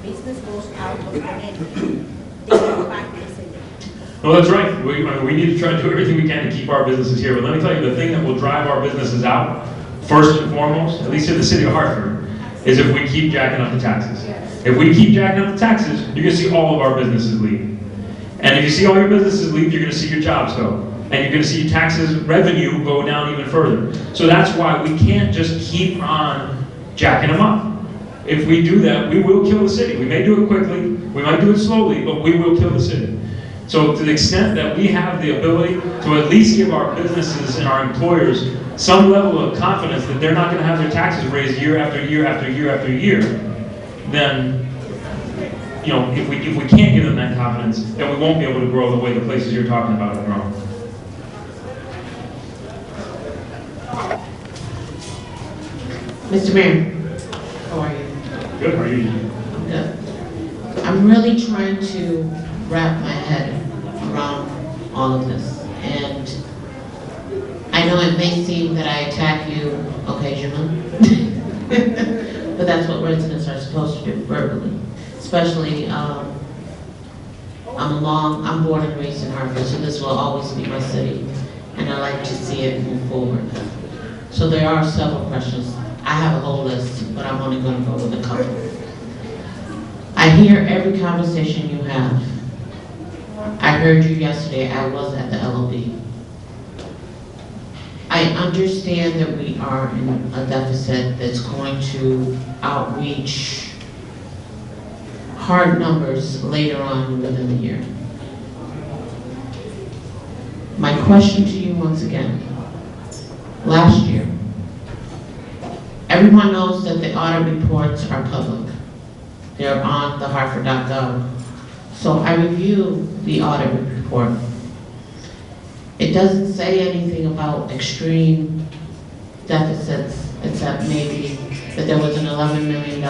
business goes out of Connecticut, they go back to the city. Well, that's right. We need to try to do everything we can to keep our businesses here. But let me tell you, the thing that will drive our businesses out, first and foremost, at least in the city of Hartford, is if we keep jacking up the taxes. If we keep jacking up the taxes, you're going to see all of our businesses leave. And if you see all your businesses leave, you're going to see your jobs go. And you're going to see your taxes revenue go down even further. So that's why we can't just keep on jacking them up. If we do that, we will kill the city. We may do it quickly, we might do it slowly, but we will kill the city. So to the extent that we have the ability to at least give our businesses and our employers some level of confidence that they're not going to have their taxes raised year after year after year after year, then, if we can't give them that confidence, then we won't be able to grow the way the places you're talking about are growing. Mr. Mayor, how are you? Good, how are you? I'm good. I'm really trying to wrap my head around all of this. And I know it may seem that I attack you occasionally, but that's what residents are supposed to do verbally. Especially, I'm born and raised in Hartford, so this will always be my city, and I like to see it move forward. So there are several questions. I have a whole list, but I'm only going to go with a couple. I hear every conversation you have. I heard you yesterday. I was at the LOB. I understand that we are in a deficit that's going to outreach hard numbers later on within the year. My question to you once again, last year, everyone knows that the audit reports are public. They're on the hartford.gov. So I reviewed the audit report. It doesn't say anything about extreme deficits, except maybe that there was an $11 million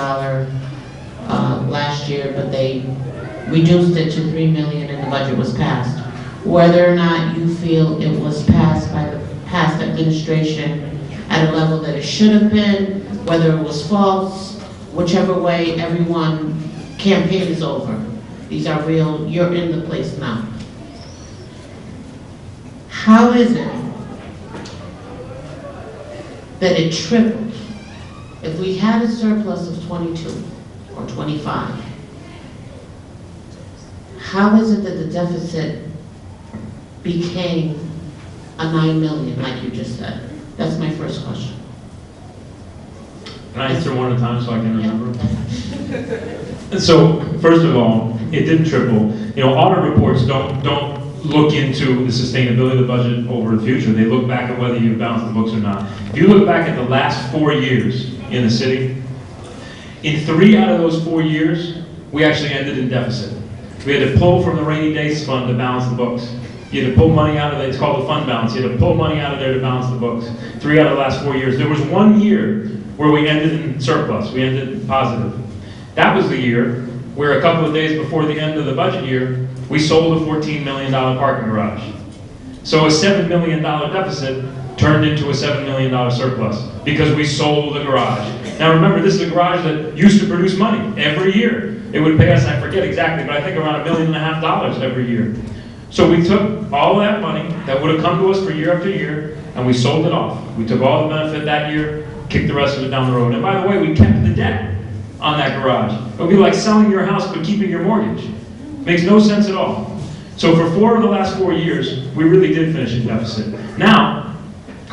last year, but they reduced it to $3 million and the budget was passed. Whether or not you feel it was passed by the past administration at a level that it should have been, whether it was false, whichever way, everyone, campaign is over. These are real, you're in the place now. How is it that it tripled? If we had a surplus of 22 or 25, how is it that the deficit became a 9 million, like you just said? That's my first question. Can I answer one at a time so I can remember? So, first of all, it didn't triple. Audit reports don't look into the sustainability of the budget over the future. They look back at whether you've balanced the books or not. If you look back at the last 4 years in the city, In 3 out of those 4 years, we actually ended in deficit. We had to pull from the rainy days fund to balance the books. You had to pull money out of it, it's called the fund balance. You had to pull money out of there to balance the books. 3 out of the last 4 years. There was 1 year where we ended in surplus, we ended in positive. That was the year where a couple of days before the end of the budget year, we sold a $14 million parking garage. So a $7 million deficit turned into a $7 million surplus because we sold the garage. Now remember, this is a garage that used to produce money every year. It would pay us, I forget exactly, but I think around $1.5 million every year. So we took all that money that would have come to us for year after year, and we sold it off. We took all the benefit that year, kicked the rest of it down the road. And by the way, we kept the debt on that garage. It would be like selling your house but keeping your mortgage. Makes no sense at all. So for 4 of the last 4 years, we really did finish in deficit. Now,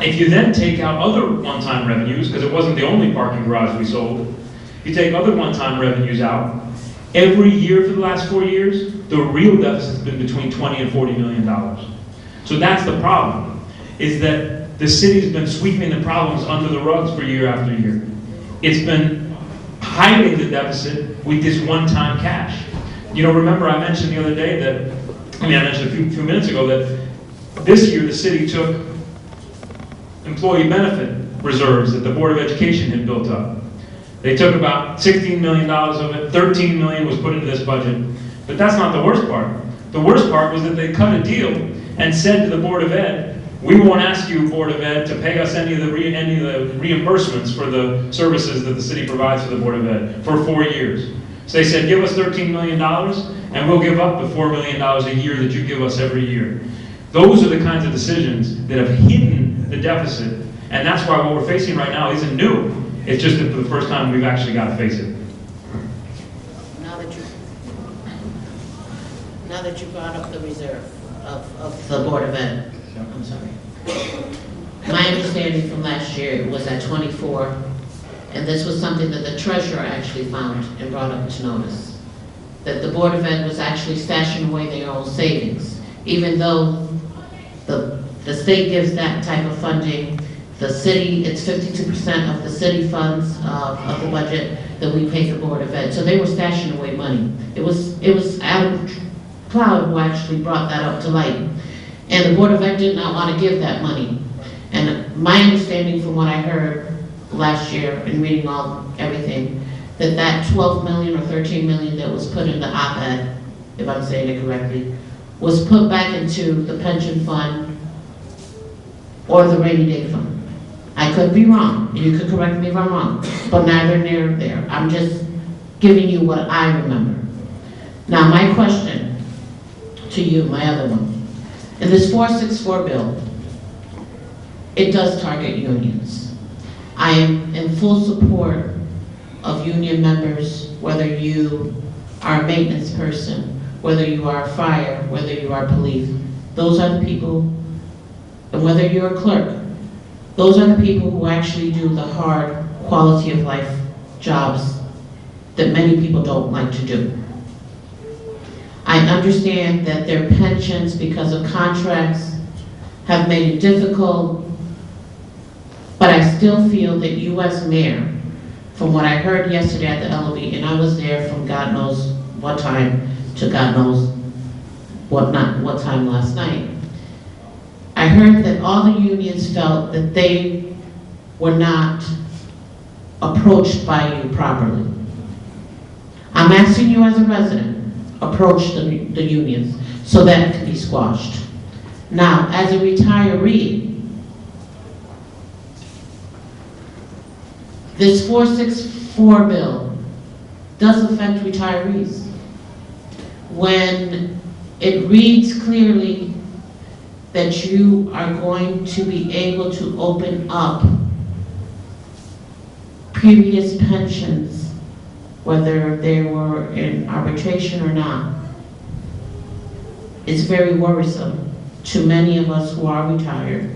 if you then take out other one-time revenues, because it wasn't the only parking garage we sold, you take other one-time revenues out, every year for the last 4 years, the real deficit's been between $20 and $40 million. So that's the problem, is that the city's been sweeping the problems under the rugs for year after year. It's been hiding the deficit with this one-time cash. You know, remember I mentioned the other day that, I mentioned a few minutes ago that this year the city took employee benefit reserves that the Board of Education had built up. They took about $16 million of it, $13 million was put into this budget. But that's not the worst part. The worst part was that they cut a deal and said to the Board of Ed, we won't ask you, Board of Ed, to pay us any of the reimbursements for the services that the city provides for the Board of Ed for 4 years. So they said, give us $13 million and we'll give up the $4 million a year that you give us every year. Those are the kinds of decisions that have hidden the deficit. And that's why what we're facing right now isn't new. It's just that for the first time we've actually got to face it. Now that you brought up the reserve of the Board of Ed, I'm sorry. My understanding from last year was at 24, and this was something that the treasurer actually found and brought up to notice, that the Board of Ed was actually stashing away their own savings, even though the state gives that type of funding. The city, it's 52% of the city funds of the budget that we pay the Board of Ed. So they were stashing away money. It was Adam Cloud who actually brought that up to light. And the Board of Ed did not want to give that money. And my understanding from what I heard last year in reading everything, that 12 million or 13 million that was put into op-ed, if I'm saying it correctly, was put back into the pension fund or the rainy day fund. I could be wrong, and you could correct me if I'm wrong, but neither near nor there. I'm just giving you what I remember. Now, my question to you, my other one, in this 464 bill, it does target unions. I am in full support of union members, whether you are a maintenance person, whether you are fire, whether you are police. Those are the people, and whether you're a clerk, those are the people who actually do the hard quality of life jobs that many people don't like to do. I understand that their pensions, because of contracts, have made it difficult, but I still feel that you as mayor, from what I heard yesterday at the LOB, and I was there from God knows what time to God knows what time last night, I heard that all the unions felt that they were not approached by you properly. I'm asking you as a resident, approach the unions so that it can be squashed. Now, as a retiree, this 464 bill does affect retirees. When it reads clearly that you are going to be able to open up previous pensions, whether they were in arbitration or not, it's very worrisome to many of us who are retired,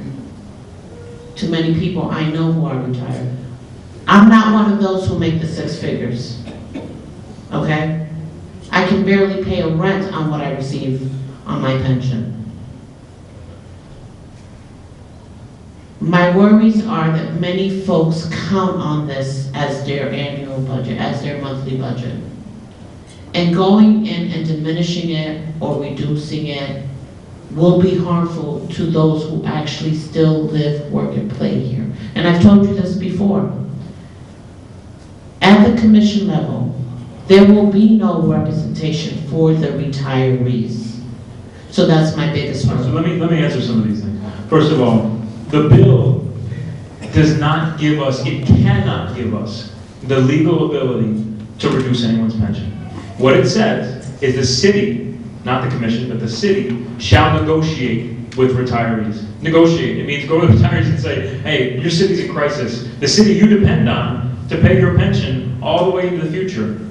to many people I know who are retired. I'm not one of those who make the 6 figures, okay? I can barely pay a rent on what I receive on my pension. My worries are that many folks count on this as their annual budget, as their monthly budget. And going in and diminishing it or reducing it will be harmful to those who actually still live, work, and play here. And I've told you this before. At the commission level, there will be no representation for the retirees. So that's my biggest So worry. let me answer some of these things. First of all, the bill does not give us, it cannot give us the legal ability to reduce anyone's pension. What it says is the city, not the commission, but the city shall negotiate with retirees. Negotiate, it means go to the retirees and say, hey, your city's in crisis. The city you depend on to pay your pension all the way into the future.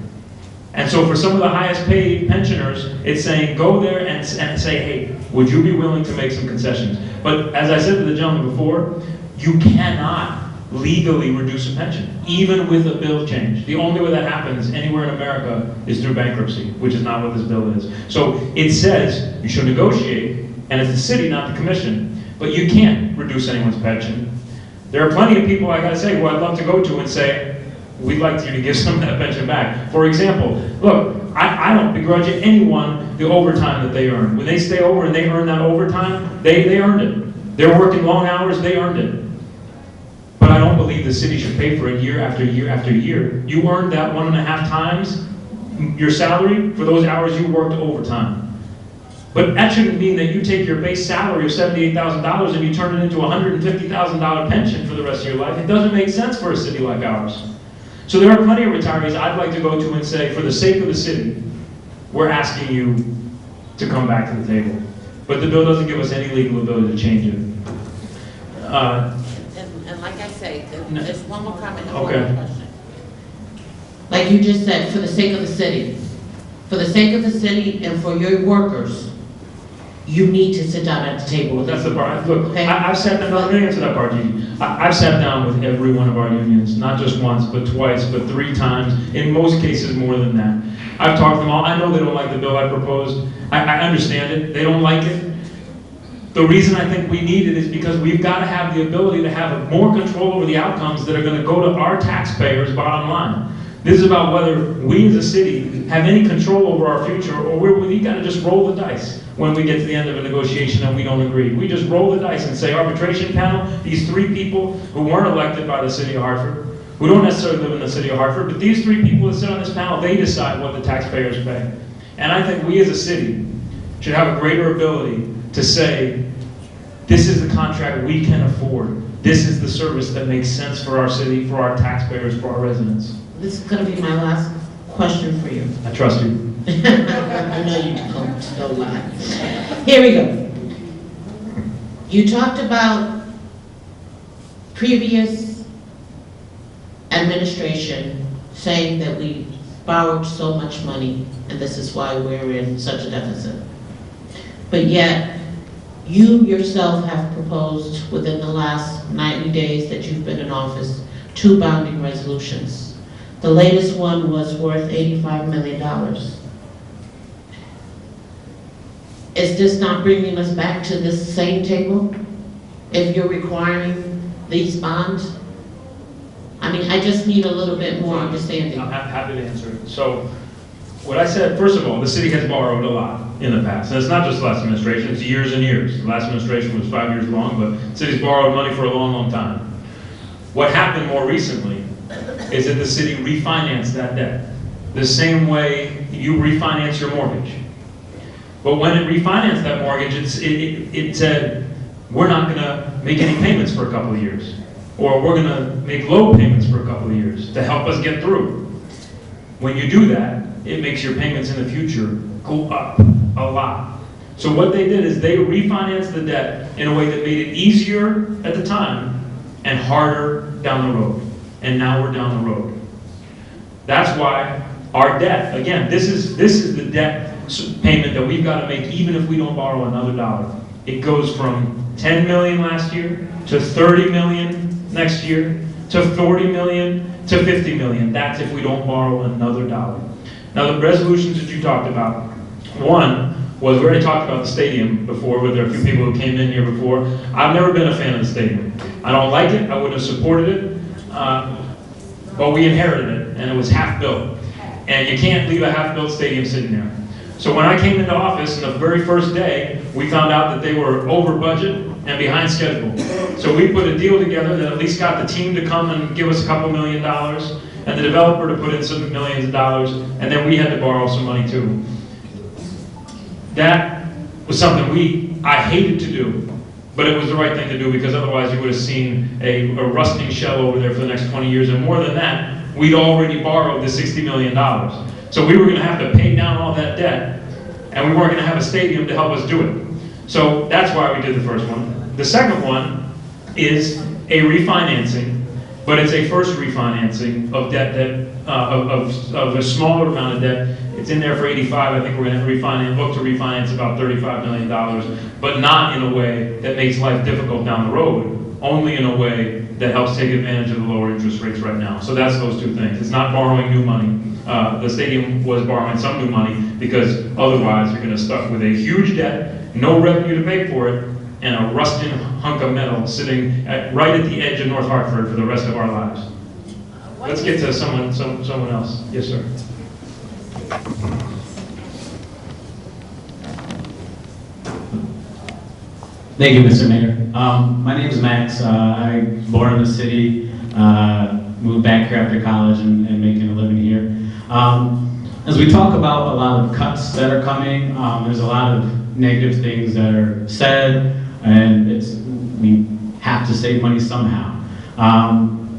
And so for some of the highest paid pensioners, it's saying go there and say, hey, would you be willing to make some concessions? But as I said to the gentleman before, you cannot legally reduce a pension, even with a bill change. The only way that happens anywhere in America is through bankruptcy, which is not what this bill is. So it says you should negotiate, and it's the city, not the commission, but you can't reduce anyone's pension. There are plenty of people, I gotta say, who I'd love to go to and say, we'd like you to give some of that pension back. For example, look, I don't begrudge anyone the overtime that they earn. When they stay over and they earn that overtime, they earned it. They're working long hours, they earned it. But I don't believe the city should pay for it year after year after year. You earned that 1.5 times your salary for those hours you worked overtime. But that shouldn't mean that you take your base salary of $78,000 and you turn it into a $150,000 pension for the rest of your life. It doesn't make sense for a city like ours. So there are plenty of retirees I'd like to go to and say, for the sake of the city, we're asking you to come back to the table. But the bill doesn't give us any legal ability to change it. And like I say, there's one more comment and one Okay. more question. Like you just said, for the sake of the city. For the sake of the city and for your workers, you need to sit down at the table with That's them. the part. Look, Okay. I've sat down, let me answer that part, Gigi. I've sat down with every one of our unions, not just once, but twice, but 3 times, in most cases more than that. I've talked to them all. I know they don't like the bill I proposed. I understand it. They don't like it. The reason I think we need it is because we've got to have the ability to have more control over the outcomes that are going to go to our taxpayers' bottom line. This is about whether we as a city have any control over our future, or we got to just roll the dice when we get to the end of a negotiation and we don't agree. We just roll the dice and say, arbitration panel, these 3 people who weren't elected by the city of Hartford, who don't necessarily live in the city of Hartford, but these 3 people that sit on this panel, they decide what the taxpayers pay. And I think we as a city should have a greater ability to say, this is the contract we can afford. This is the service that makes sense for our city, for our taxpayers, for our residents. This is going to be my last question for you. I trust you. I know you don't lie. Here we go. You talked about previous administration saying that we borrowed so much money and this is why we're in such a deficit. But yet, you yourself have proposed within the last 90 days that you've been in office 2 bonding resolutions. The latest one was worth $85 million. Is this not bringing us back to this same table? If you're requiring these bonds? I mean, I just need a little bit more understanding. I'm happy to answer it. So, what I said, first of all, the city has borrowed a lot in the past. And it's not just the last administration, it's years and years. The last administration was 5 years long, but the city's borrowed money for a long, long time. What happened more recently is that the city refinanced that debt the same way you refinance your mortgage. But when it refinanced that mortgage, it said, we're not going to make any payments for a couple of years. Or we're going to make low payments for a couple of years to help us get through. When you do that, it makes your payments in the future go up a lot. So what they did is they refinanced the debt in a way that made it easier at the time and harder down the road. And now we're down the road. That's why our debt, again, this is the debt payment that we've got to make even if we don't borrow another dollar. It goes from 10 million last year to 30 million next year to 40 million to 50 million. That's if we don't borrow another dollar. Now the resolutions that you talked about, one was, we already talked about the stadium before, but there are a few people who came in here before. I've never been a fan of the stadium. I don't like it, I wouldn't have supported it, but we inherited it, and it was half-built. And you can't leave a half-built stadium sitting there. So when I came into office, on the very first day, we found out that they were over budget and behind schedule. So we put a deal together that at least got the team to come and give us a couple $1 million, and the developer to put in some millions of dollars, and then we had to borrow some money too. That was something I hated to do, but it was the right thing to do, because otherwise you would have seen a rusting shell over there for the next 20 years, and more than that, we'd already borrowed the $60 million. So we were going to have to pay down all that debt, and we weren't going to have a stadium to help us do it. So that's why we did the first one. The second one is a refinancing, but it's a first refinancing of debt of a smaller amount of debt. It's in there for 85. I think we're going to look to refinance about $35 million, but not in a way that makes life difficult down the road, only in a way that helps take advantage of the lower interest rates right now. So that's those two things. It's not borrowing new money. The stadium was borrowing some new money, because otherwise you're going to stuck with a huge debt, no revenue to pay for it, and a rusting hunk of metal sitting right at the edge of North Hartford for the rest of our lives. Let's get to someone else. Yes, sir. Thank you, Mr. Mayor. My name is Max. I was born in the city, moved back here after college and making a living here. As we talk about a lot of cuts that are coming, there's a lot of negative things that are said, and we have to save money somehow.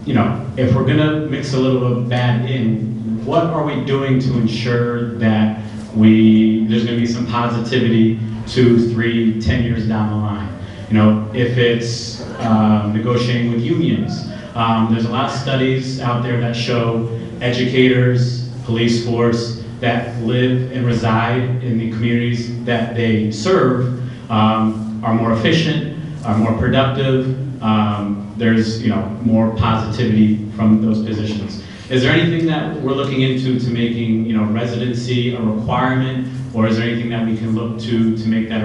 You know, if we're gonna mix a little of bad in, what are we doing to ensure that there's gonna be some positivity 2, 3, 10 years down the line? You know, if it's negotiating with unions, there's a lot of studies out there that show educators, police force that live and reside in the communities that they serve are more efficient, are more productive. There's more positivity from those positions. Is there anything that we're looking into to making residency a requirement, or is there anything that we can look to make that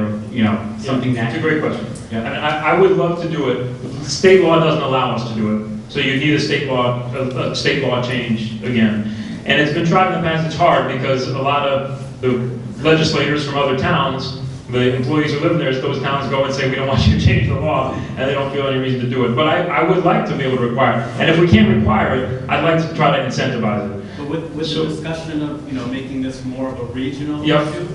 something that? It's a great question. Yeah. And I would love to do it. State law doesn't allow us to do it, so you need a state law change again. And it's been tried in the past. It's hard because a lot of the legislators from other towns, the employees who live there, those towns go and say, we don't want you to change the law, and they don't feel any reason to do it. But I would like to be able to require it. And if we can't require it, I'd like to try to incentivize it. But with the discussion of making this more of a regional issue,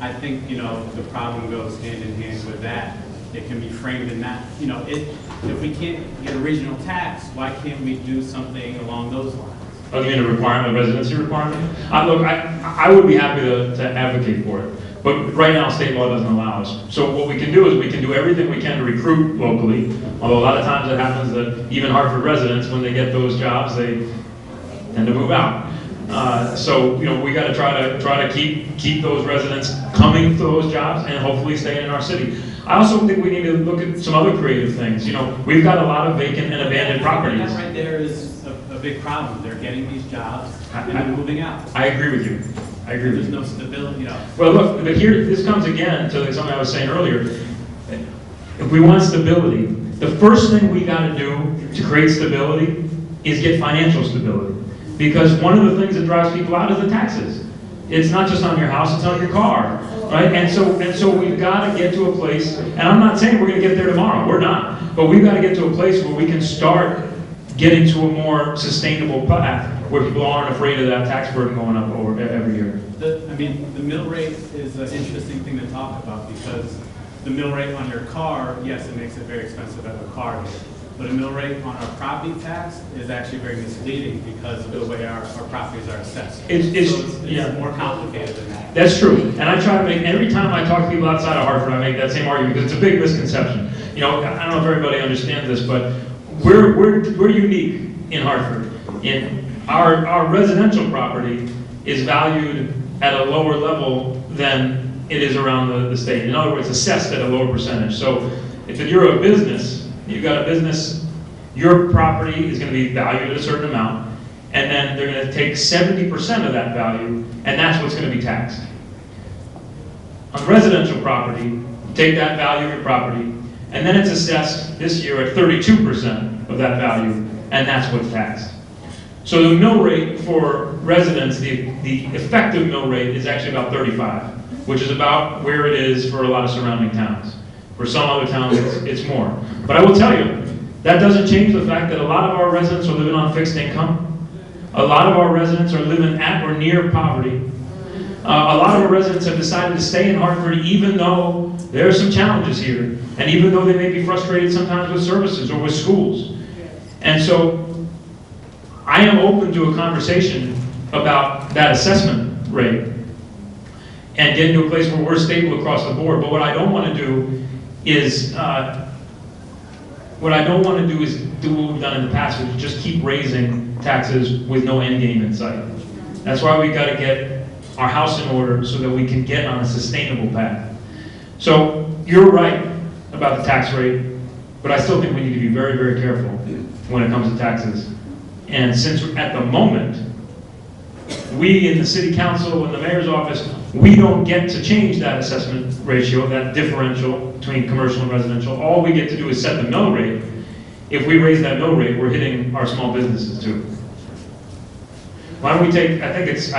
I think the problem goes hand in hand with that. It can be framed in that if we can't get a regional tax, why can't we do something along those lines? Oh, you mean a requirement, a residency requirement? Look, I would be happy to advocate for it. But right now, state law doesn't allow us. So what we can do is we can do everything we can to recruit locally. Although a lot of times it happens that even Hartford residents, when they get those jobs, they tend to move out. So we got to try to keep those residents coming to those jobs and hopefully staying in our city. I also think we need to look at some other creative things. We've got a lot of vacant and abandoned properties. That right there is a big problem. They're getting these jobs and they're moving out. I agree with you. I agree with you. There's no stability. Well, look, but here, this comes again to something I was saying earlier. If we want stability, the first thing we got to do to create stability is get financial stability. Because one of the things that drives people out is the taxes. It's not just on your house, it's on your car, right? And so we've got to get to a place, and I'm not saying we're going to get there tomorrow, we're not, but we've got to get to a place where we can start getting to a more sustainable path where people aren't afraid of that tax burden going up every year. The mill rate is an interesting thing to talk about, because the mill rate on your car, yes, it makes it very expensive to have a car here. But a mill rate on our property tax is actually very misleading because of the way our properties are assessed. It's more complicated than that. That's true. And I try to make, every time I talk to people outside of Hartford, I make that same argument because it's a big misconception. I don't know if everybody understands this, but we're unique in Hartford. Our residential property is valued at a lower level than it is around the state. In other words, assessed at a lower percentage. So if you're a business, you've got a business, your property is going to be valued at a certain amount, and then they're going to take 70% of that value, and that's what's going to be taxed. On residential property, you take that value of your property, and then it's assessed this year at 32% of that value, and that's what's taxed. So the mill rate for residents, the effective mill rate is actually about 35, which is about where it is for a lot of surrounding towns. For some other towns, it's more. But I will tell you, that doesn't change the fact that a lot of our residents are living on fixed income. A lot of our residents are living at or near poverty. A lot of our residents have decided to stay in Hartford even though there are some challenges here, and even though they may be frustrated sometimes with services or with schools. And so I am open to a conversation about that assessment rate and getting to a place where we're stable across the board. But what I don't want to do is do what we've done in the past, which is just keep raising taxes with no end game in sight. That's why we got to get our house in order so that we can get on a sustainable path. So you're right about the tax rate, but I still think we need to be very, very careful when it comes to taxes. And since at the moment, we in the city council and the mayor's office, we don't get to change that assessment ratio, that differential between commercial and residential. All we get to do is set the mill rate. If we raise that mill rate, we're hitting our small businesses too. Why don't we take, I think it's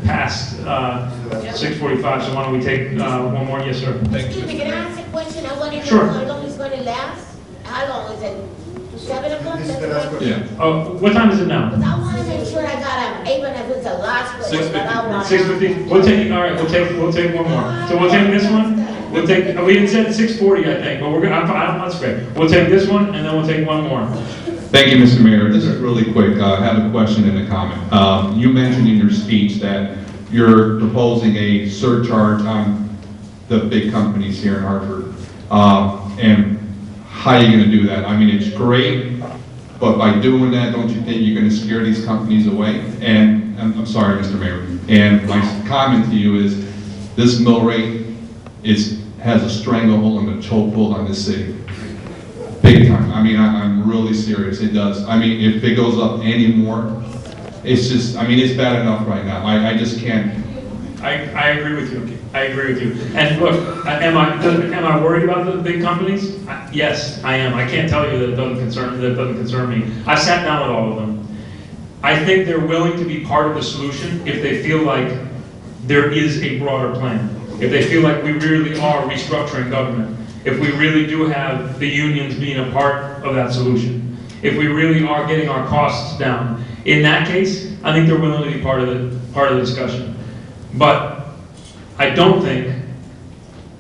past 6:45, so why don't we take one more? Yes, sir. Excuse me, can I ask a question? I want to know Sure. how long it's going to last? How long is it? 7 o'clock? Yeah. Oh, what time is it now? Because I want to make sure I got even if it's a last question, but I want 6:50. We'll take. All right. We'll take one more. So we'll take this one. We'll take. We had said 6:40, I think, but we're gonna. That's great. We'll take this one, and then we'll take one more. Thank you, Mr. Mayor. This is really quick. I have a question and a comment. You mentioned in your speech that you're proposing a surcharge on the big companies here in Hartford. And how are you going to do that? I mean, it's great, but by doing that, don't you think you're going to scare these companies away? And I'm sorry, Mr. Mayor. And my comment to you is, this mill rate has a stranglehold and a chokehold on this city. Big time. I mean, I'm really serious. It does. I mean, if it goes up anymore, it's just, I mean, it's bad enough right now. I just can't. I agree with you. I agree with you. And look, am I worried about the big companies? Yes, I am. I can't tell you that it doesn't concern me. I sat down with all of them. I think they're willing to be part of the solution if they feel like there is a broader plan. If they feel like we really are restructuring government. If we really do have the unions being a part of that solution. If we really are getting our costs down. In that case, I think they're willing to be part of the discussion. But I don't think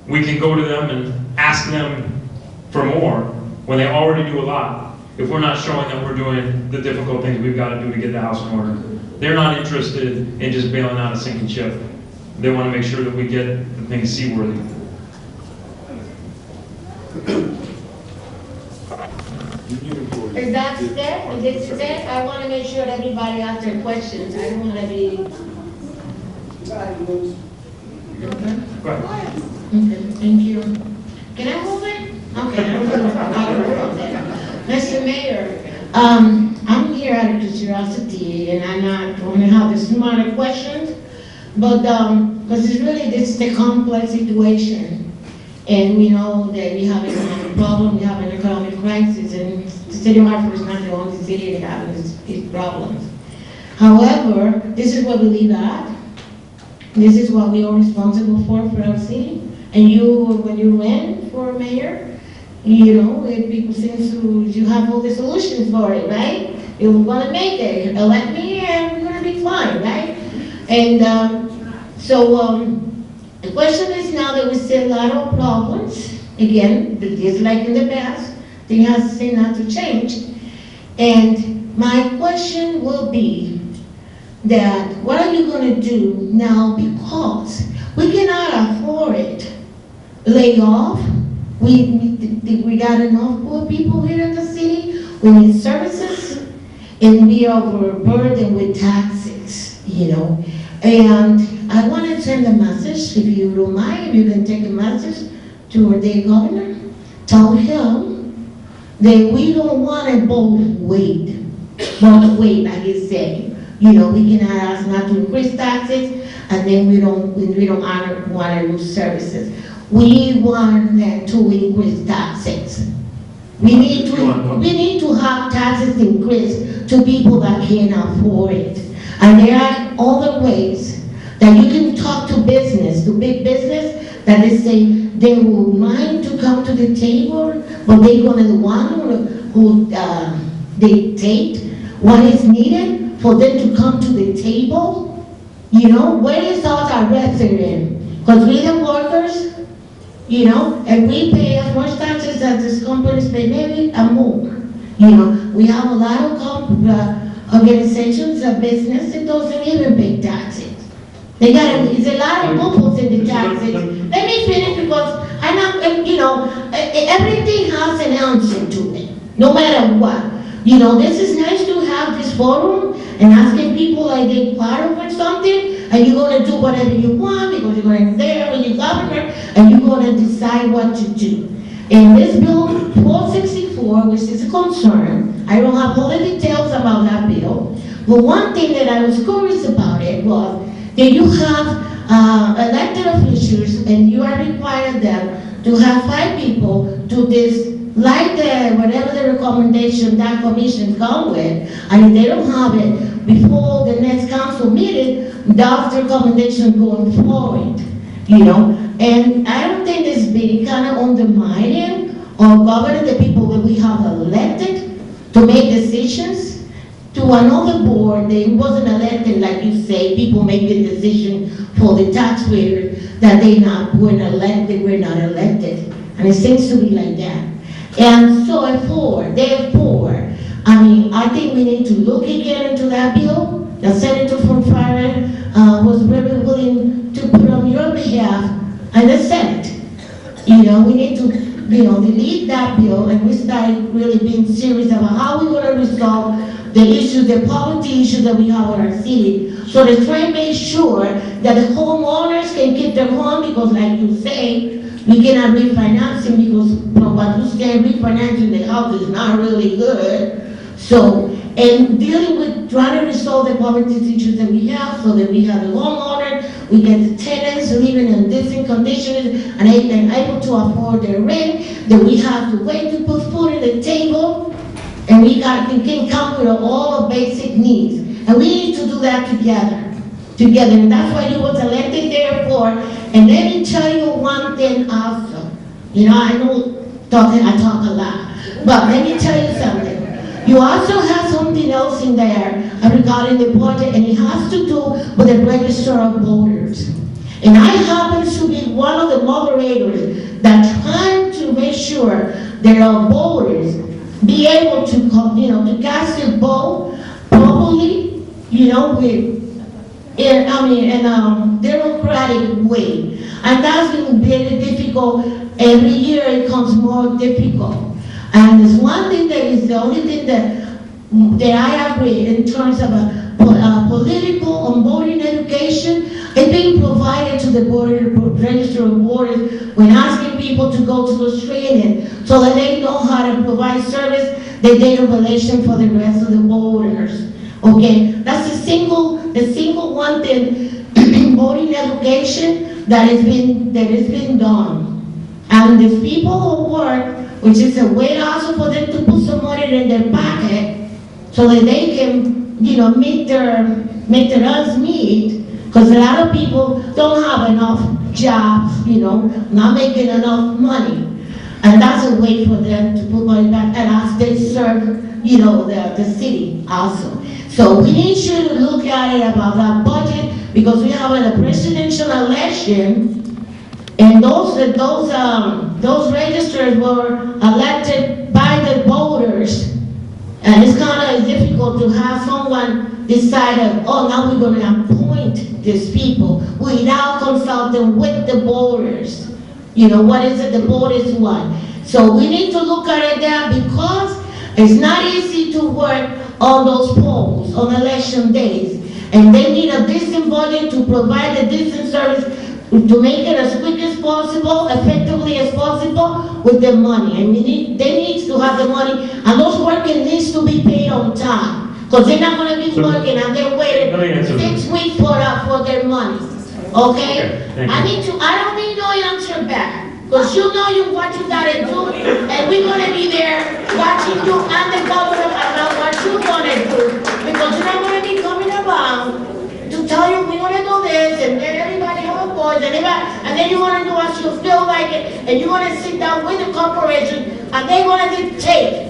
we can go to them and ask them for more when they already do a lot if we're not showing that we're doing the difficult things we've got to do to get the house in order. They're not interested in just bailing out a sinking ship. They want to make sure that we get the things seaworthy. Is that it? Is this it? I want to make sure that everybody asks their questions. I don't want to be... Go ahead. Okay, thank you. Can I move it? Okay, I'm gonna Mr. Mayor, I'm here out of curiosity, and I'm not going to have the smarter questions, but because it's really, this is a complex situation, and we know that we have an economic problem, we have an economic crisis, and the city of Hartford is not the only city that has these problems. However, this is what we live at. This is what we are responsible for our city. And you, when you ran for mayor, you know, people seem to, you have all the solutions for it, right? You're gonna make it, elect me and we're gonna be fine, right? And the question is now that we see a lot of problems, again, just like in the past, things has seemed not to change. And my question will be, that what are you going to do now, because we cannot afford lay off. We got enough poor people here in the city. We need services, and we are overburdened with taxes, you know. And I want to send a message, if you don't mind, if you can take a message to the governor. Tell him that we don't want to both wait, like he said. You know, we cannot ask not to increase taxes and then we don't want to lose services. We want them to increase taxes. We need to have taxes increased to people that can afford it. And there are other ways that you can talk to business, to big business, that they say they will mind to come to the table, but they're gonna the one who dictate what is needed for them to come to the table. You know, where is all our resident? Because we the workers, you know, and we pay as much taxes as these companies pay, maybe and more. You know, we have a lot of organizations, business that doesn't even pay taxes. They got it's a lot of loopholes in the taxes. Let me finish because I know, you know, everything has an answer to it, no matter what. You know, this is nice to have this forum and asking people like they're part of something, and you're going to do whatever you want because you're going to there when you're governor, and you're going to decide what to do. In this bill 464, which is a concern, I don't have all the details about that bill, but one thing that I was curious about it was that you have elected officials and you are required them to have 5 people do this, like whatever the recommendation that commission come with, and if they don't have it before the next council meeting, that's the recommendation going forward, you know. And I don't think this bill kind of undermining or governing the people that we have elected to make decisions to another board that wasn't elected, like you say, people making decisions for the taxpayers that we're not elected. And it seems to be like that. And so therefore, I mean, I think we need to look again into that bill. The Senator from Florida was very willing to put on your behalf and the Senate. You know, we need to, you know, delete that bill and we start really being serious about how we're going to resolve the issues, the poverty issues that we have in our city. So to try and make sure that the homeowners can keep their home because like you say, we cannot refinance them because from what you say, refinancing the house is not really good. So, and dealing with trying to resolve the poverty issues that we have so that we have the homeowner, we get the tenants living in decent conditions and able to afford their rent, that we have to wait to put food on the table, and we can come with all the basic needs. And we need to do that together. And that's why you was elected there for. And let me tell you one thing also. You know, I know I talk a lot, but let me tell you something. You also have something else in there regarding the budget, and it has to do with the register of voters. And I happen to be one of the moderators that trying to make sure that our voters be able to, you know, to cast their vote properly, you know, in a democratic way. And that's been very difficult. Every year it becomes more difficult. And there's one thing that is the only thing that I agree in terms of political and voting education. It's being provided to the register of voters when asking people to go to those training so that they know how to provide service, the data relation for the rest of the voters. Okay, that's the single one thing, voting education that has been done. And the people who work, which is a way also for them to put some money in their pocket so that they can, you know, make their ends meet, because a lot of people don't have enough jobs, you know, not making enough money. And that's a way for them to put money back, and as they serve, you know, the city also. So we need you to look at it about that budget, because we have a presidential election, and those registers were elected by the voters. And it's kind of difficult to have someone decide, oh, now we're going to appoint these people without consulting with the voters. You know, what is it the voters want? So we need to look at it there, because it's not easy to work on those polls on election days. And they need a decent budget to provide a decent service, to make it as quick as possible, effectively as possible with the money. And they need to have the money, and those workers needs to be paid on time, because they're not going to be working and they're waiting 6 weeks for their money. Okay? thank you. I don't need no answer back. Because you know what you gotta do, and we're gonna be there watching you and the governor about what you're gonna do. Because you're not gonna be coming around to tell you we're gonna do this, and then everybody have a voice, and then you're gonna do as you feel like it, and you're gonna sit down with the corporation, and they're gonna dictate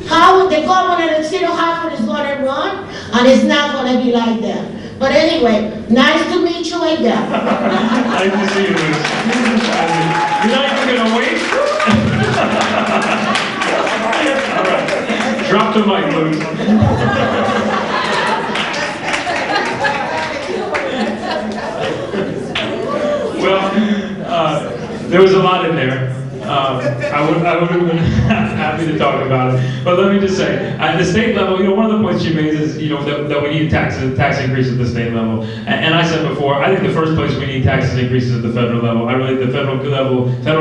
how the governor of the city of Hartford is gonna run, and it's not gonna be like that. But anyway, nice to meet you again. Nice to see you, Liz. You're not even gonna wait? All right. Drop the mic, Liz. Well, there was a lot in there. I would have been happy to talk about it. But let me just say, at the state level, one of the points she made is, that we need tax increases at the state level. And I said before, I think the first place we need taxes increases at the federal level. I really, the federal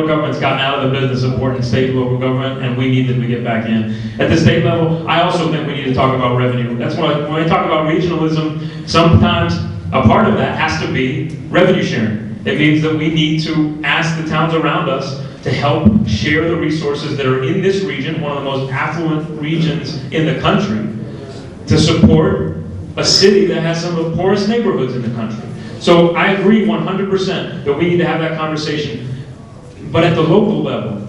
government's gotten out of the business of supporting state and local government, and we need them to get back in. At the state level, I also think we need to talk about revenue. That's why when I talk about regionalism, sometimes a part of that has to be revenue sharing. It means that we need to ask the towns around us to help share the resources that are in this region, one of the most affluent regions in the country, to support a city that has some of the poorest neighborhoods in the country. So I agree 100% that we need to have that conversation. But at the local level,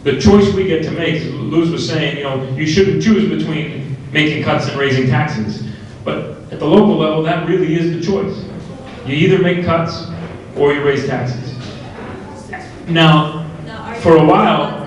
the choice we get to make, as Luz was saying, you shouldn't choose between making cuts and raising taxes. But at the local level, that really is the choice. You either make cuts or you raise taxes. Now, for a while,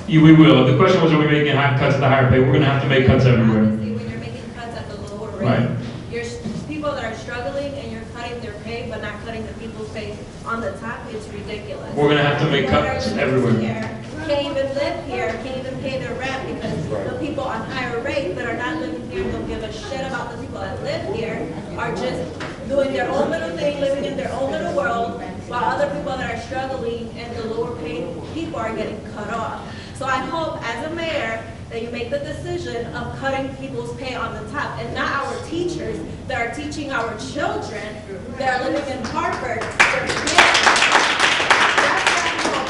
we will. The question was, are we making cuts at the higher pay? We're going to have to make cuts everywhere. Obviously, when you're making cuts at the lower rate, Right. you're people that are struggling and you're cutting their pay, but not cutting the people's pay on the top. It's ridiculous. We're going to have to make cuts everywhere. Can't even live here, can't even pay their rent because the people on higher rates that are not living here don't give a shit about the people that live here, are just doing their own little thing, living in their own little world, while other people that are struggling and the lower paid people are getting cut off. So I hope as a mayor that you make the decision of cutting people's pay on the top and not our teachers that are teaching our children that are living in Hartford.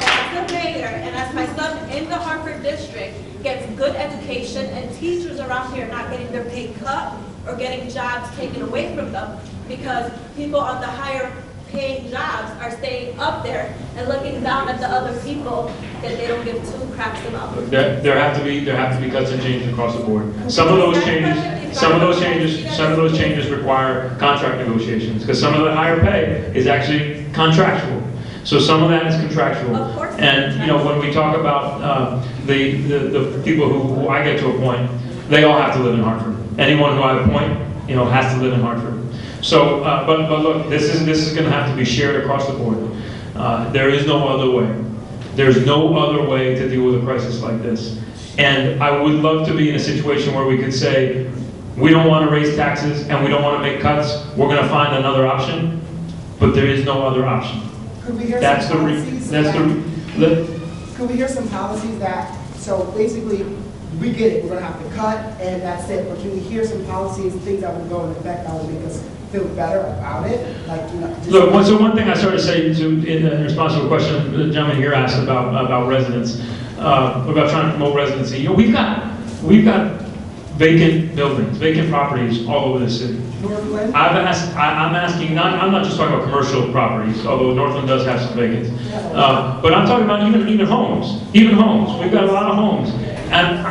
As the mayor and as my son in the Hartford district gets good education and teachers around here not getting their pay cut or getting jobs taken away from them because people on the higher paying jobs are staying up there and looking down at the other people that they don't give two craps about. There have to be cuts and changes across the board. Some of those changes require contract negotiations because some of the higher pay is actually contractual. So some of that is contractual. Of course. And when we talk about the people who I get to appoint, they all have to live in Hartford. Anyone who I appoint, has to live in Hartford. So, but look, this is going to have to be shared across the board. There is no other way. There's no other way to deal with a crisis like this. And I would love to be in a situation where we could say, we don't want to raise taxes and we don't want to make cuts. We're going to find another option, but there is no other option. Could we hear That's some the policies? Could we hear some policies that, so basically, we get it, we're going to have to cut, and that's it. But can we hear some policies, things that would go into effect that would make us feel better about it? Look, so one thing I started to say in response to a question the gentleman here asked about residents, about trying to promote residency. We've got vacant buildings, vacant properties all over the city. Northland? I'm asking, I'm not just talking about commercial properties, although Northland does have some vacants. But I'm talking about even homes. Even homes. We've got a lot of homes. And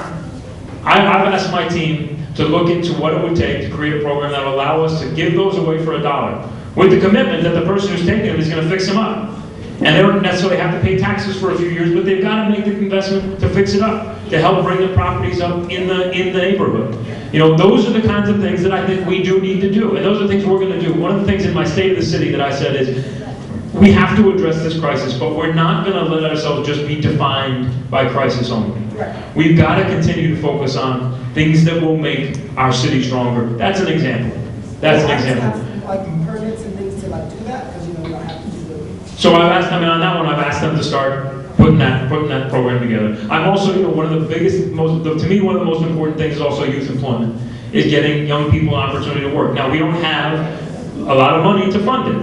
I've asked my team to look into what it would take to create a program that will allow us to give those away for $1, with the commitment that the person who's taking them is going to fix them up. And they don't necessarily have to pay taxes for a few years, but they've got to make the investment to fix it up, to help bring the properties up in the neighborhood. Those are the kinds of things that I think we do need to do, and those are things we're going to do. One of the things in my State of the City that I said is, we have to address this crisis, but we're not going to let ourselves just be defined by crisis only. We've got to continue to focus on things that will make our city stronger. That's an example. That's an example. Like permits and things to do that, because you don't have to do it. So I've asked them, on that one, I've asked them to start putting that program together. I'm also, one of the biggest, to me, one of the most important things is also youth employment, is getting young people an opportunity to work. Now, we don't have a lot of money to fund it.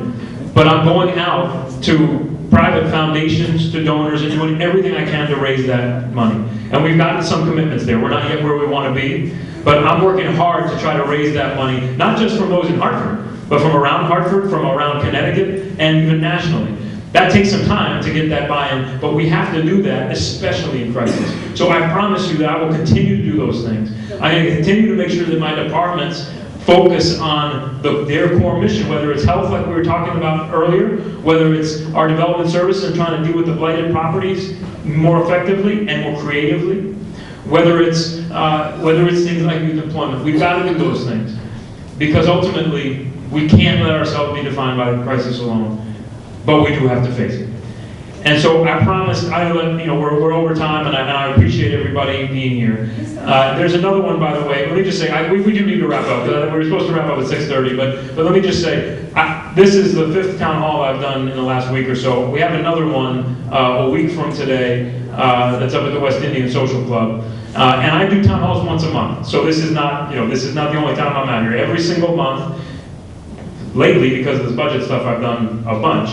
But I'm going out to private foundations, to donors, and doing everything I can to raise that money. And we've gotten some commitments there. We're not yet where we want to be, but I'm working hard to try to raise that money, not just from those in Hartford, but from around Hartford, from around Connecticut, and even nationally. That takes some time to get that buy-in, but we have to do that, especially in crisis. So I promise you that I will continue to do those things. I'm going to continue to make sure that my departments focus on their core mission, whether it's health, like we were talking about earlier, whether it's our development service and trying to deal with the blighted properties more effectively and more creatively, whether it's things like youth employment. We've got to do those things, because ultimately we can't let ourselves be defined by the crisis alone, but we do have to face it. And so I promised, we're over time, and I appreciate everybody being here. There's another one, by the way. Let me just say, we do need to wrap up. We were supposed to wrap up at 6:30, but let me just say, this is the 5th town hall I've done in the last week or so. We have another one a week from today that's up at the West Indian Social Club. And I do town halls once a month. So this is not the only time I'm out here. Every single month, lately, because of this budget stuff, I've done a bunch.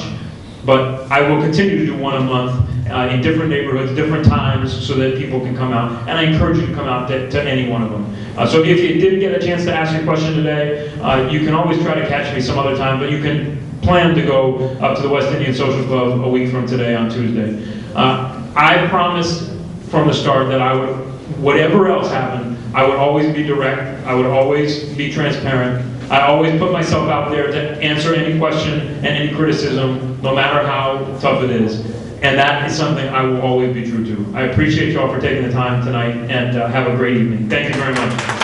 But I will continue to do one a month in different neighborhoods, different times, so that people can come out. And I encourage you to come out to any one of them. So if you didn't get a chance to ask your question today, you can always try to catch me some other time, but you can plan to go up to the West Indian Social Club a week from today on Tuesday. I promised from the start that I would, whatever else happened, I would always be direct, I would always be transparent. I always put myself out there to answer any question and any criticism, no matter how tough it is. And that is something I will always be true to. I appreciate you all for taking the time tonight, and have a great evening. Thank you very much.